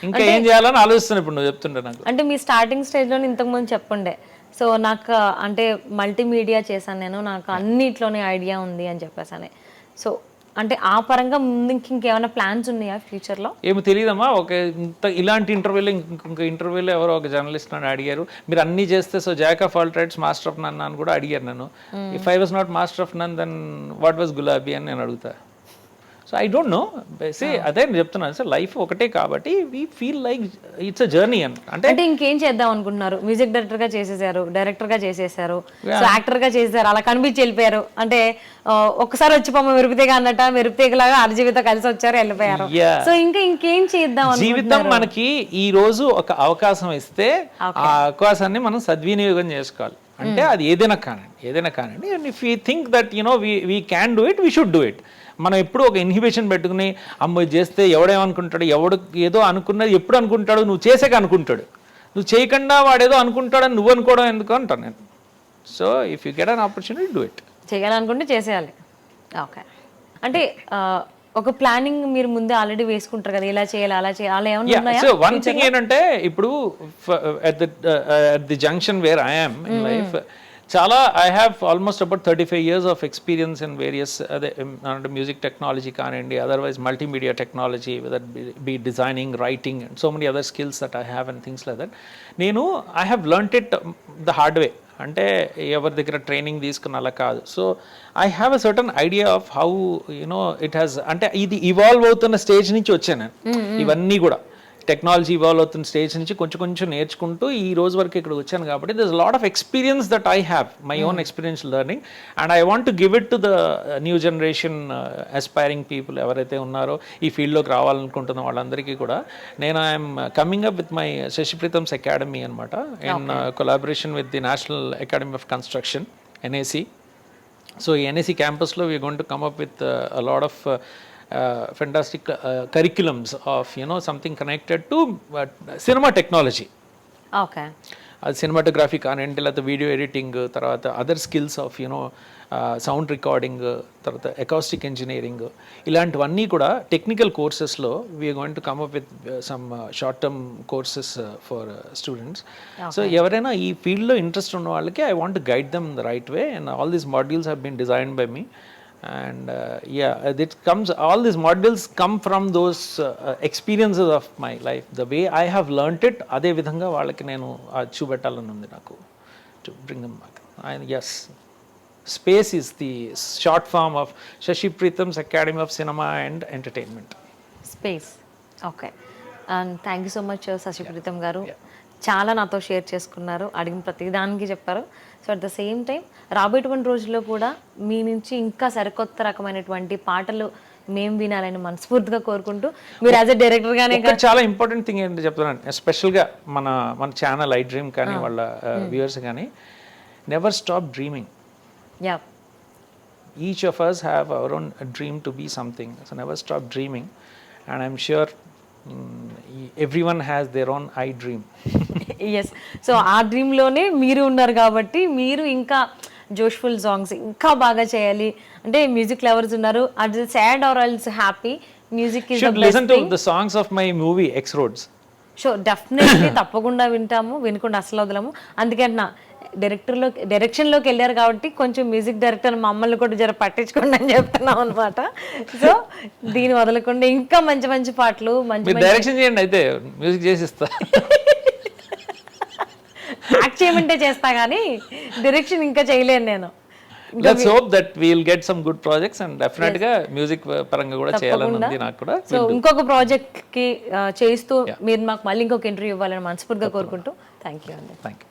ఇంకా ఏం చేయాలని ఆలోచిస్తాను ఇప్పుడు నువ్వు చెప్తుంటే నాకు. అంటే మీ స్టార్టింగ్ స్టేజ్లో ఇంతకుముందు చెప్పండే, సో నాకు అంటే మల్టీమీడియా చేశాను నేను, నాకు అన్నిట్లోనే ఐడియా ఉంది అని చెప్పేసానే. సో అంటే ఆ పరంగా ముందు ఇంకేమైనా ప్లాన్స్ ఉన్నాయా ఫ్యూచర్లో? ఏమో తెలియదమ్మా. ఇలాంటి ఇంటర్వ్యూలో ఇంకొక ఇంటర్వ్యూలో ఎవరో ఒక జర్నలిస్ట్ నన్ను అడిగారు, మీరు అన్నీ చేస్తే so jack of all trades master of none అని కూడా అడిగారు నన్ను. If I was not master of none then what was Gulabi అని నేను అడుగుతా. సో ఐ డోంట్ నో, అదే నేను చెప్తున్నాను సార్, లైఫ్ ఒకటే కాబట్టి we feel like it's a journey. అంటే ఇంకేం చేద్దాం అనుకుంటున్నారు? మ్యూజిక్ డైరెక్టర్గా చేసేసారు, డైరెక్టర్గా చేసేసారు, సో యాక్టర్గా చేసేసారు, అలా కనిపించి వెళ్ళిపోయారు. అంటే ఒక్కసారి వచ్చి పోమ మెరుపుతీగ అన్నట్ట, మెరుపుతీగలాగా ఆర్జీవితో కలిసి వచ్చారు, వెళ్ళిపోయారు. సో ఇంకేం చేద్దాం? జీవితం మనకి ఈ రోజు ఒక అవకాశం ఇస్తే ఆ అవకాశాన్ని మనం సద్వినియోగం చేసుకోవాలి. అంటే అది ఏదైనా కానివ్వండి. And if you think that you know we can do it, we should do it. మనం ఎప్పుడు ఒక ఇన్హిబిషన్ పెట్టుకుని అమ్మ చేస్తే ఎవడేమనుకుంటాడు, ఎవడు ఏదో అనుకున్నది ఎప్పుడు అనుకుంటాడు, నువ్వు చేసాక అనుకుంటాడు, నువ్వు చేయకుండా వాడేదో అనుకుంటాడని నువ్వు అనుకోవడం ఎందుకు అంటాను నేను. So if you get an opportunity do it. చేయాలనుకుంటే చేసేయాలి. ఓకే. అంటే ఒక ప్లానింగ్ మీరు ముందే ఆల్రెడీ వేసుకుంటారు కదా, ఇలా చేయాలి అలా చేయాలి, అలా ఏమన్నా? సో వన్ థింగ్ ఏంటంటే ఇప్పుడు at the junction where I am in life, చాలా I have almost about 35 years of experience in various అదే మ్యూజిక్ టెక్నాలజీ కానివ్వండి, otherwise multimedia technology, whether be designing, writing and so many other skills that I have and things like that. నేను I have learnt it the hard way. అంటే ఎవరి దగ్గర training తీసుకుని అలా కాదు. So I have a certain idea of how you know it has, అంటే ఇది evolve అవుతున్న స్టేజ్ నుంచి వచ్చాను నేను. ఇవన్నీ కూడా టెక్నాలజీ ఇవాల్వ్ అవుతున్న స్టేజ్ నుంచి కొంచెం కొంచెం నేర్చుకుంటూ ఈ రోజు వరకు ఇక్కడ వచ్చాను. కాబట్టి this lot of experience that I have, my own experience learning, and I want to give it to the new generation aspiring people ఎవరైతే ఉన్నారో ఈ ఫీల్డ్లోకి రావాలనుకుంటున్న వాళ్ళందరికీ కూడా. నేను I'm coming up with my Shashipreetam's academy అనమాట, in collaboration with the National Academy of Construction, NAC. So ఈ NAC క్యాంపస్లో we're going to come up with a lot of fantastic curriculums of something connected to cinema technology. Okay, అది cinematography కానివ్వండి, లేకపోతే video editing, తర్వాత other skills of sound recording, తర్వాత acoustic engineering, ఇలాంటివన్నీ కూడా technical కోర్సెస్లో we're going to come up with some short term courses for students. So ఎవరైనా ఈ ఫీల్డ్లో ఇంట్రెస్ట్ ఉన్న వాళ్ళకి I want to guide them the right way, and all these modules have been designed by me. And it comes, all these modules come from those experiences of my life. The way I have learnt it, ade vidhanga vallaki nenu chubetalani undi naku, to bring them back. And yes, SPACE is the short form of Shashipreetam's Academy of Cinema and Entertainment. Space. Okay, and thank you so much Sashi Preetham గారు. చాలా నాతో share చేసుకున్నారు, అడిగిన ప్రతి దానికి చెప్పారు. So at the same time రాబోయేటువంటి రోజుల్లో కూడా మీ నుంచి ఇంకా సరికొత్త రకమైనటువంటి పాటలు మేము వినాలని మనస్ఫూర్తిగా కోరుకుంటూ, మీరు యాజ్ ఎ డైరెక్టర్గానే చాలా ఇంపార్టెంట్ థింగ్ ఏంటంటే చెప్తున్నాను, ఎస్పెషల్గా మన ఛానల్ ఐ డ్రీమ్ కానీ వాళ్ళ వ్యూవర్స్ కానీ, never stop dreaming. Yeah, each of us have our own dream to be something, so never stop dreaming, and I'm sure everyone has their own I dream. Yes. So ఆ డ్రీమ్లోనే మీరు ఉన్నారు కాబట్టి మీరు ఇంకా జోష్ఫుల్ సాంగ్స్ ఇంకా బాగా చేయాలి అంటే, మ్యూజిక్ లవర్స్ ఉన్నారు, అది sad or else happy, music is the best listen to the songs of my movie X Roads. So definitely తప్పకుండా వింటాము, వినకుండా అసలు వదలము. అందుకే నా డైరెక్షన్లోకి వెళ్ళారు కాబట్టి కొంచెం మ్యూజిక్ డైరెక్టర్ మమ్మల్ని కూడా జర పట్టించుకోండి అని చెప్తున్నాం అనమాట. సో దీన్ని వదలకుండా ఇంకా మంచి మంచి పాటలు, మంచి డైరెక్షన్ చేయండి, అయితే మ్యూజిక్ చేసిస్తా. యాక్ట్ చేయమంటే చేస్తా కానీ డైరెక్షన్ ఇంకా చేయలేను నేను. Let's hope that we'll get some good projects, and definitely గా మ్యూజిక్ పరంగా కూడా చేయాలని ఉంది నాకు కూడా. సో ఇంకొక ప్రాజెక్ట్ కి చేస్తూ మీరు మాకు మళ్ళీ ఇంకొక ఇంటర్వ్యూ ఇవ్వాలని మనస్ఫూర్తిగా కోరుకుంటూ థ్యాంక్ యూ అండి. Thank you.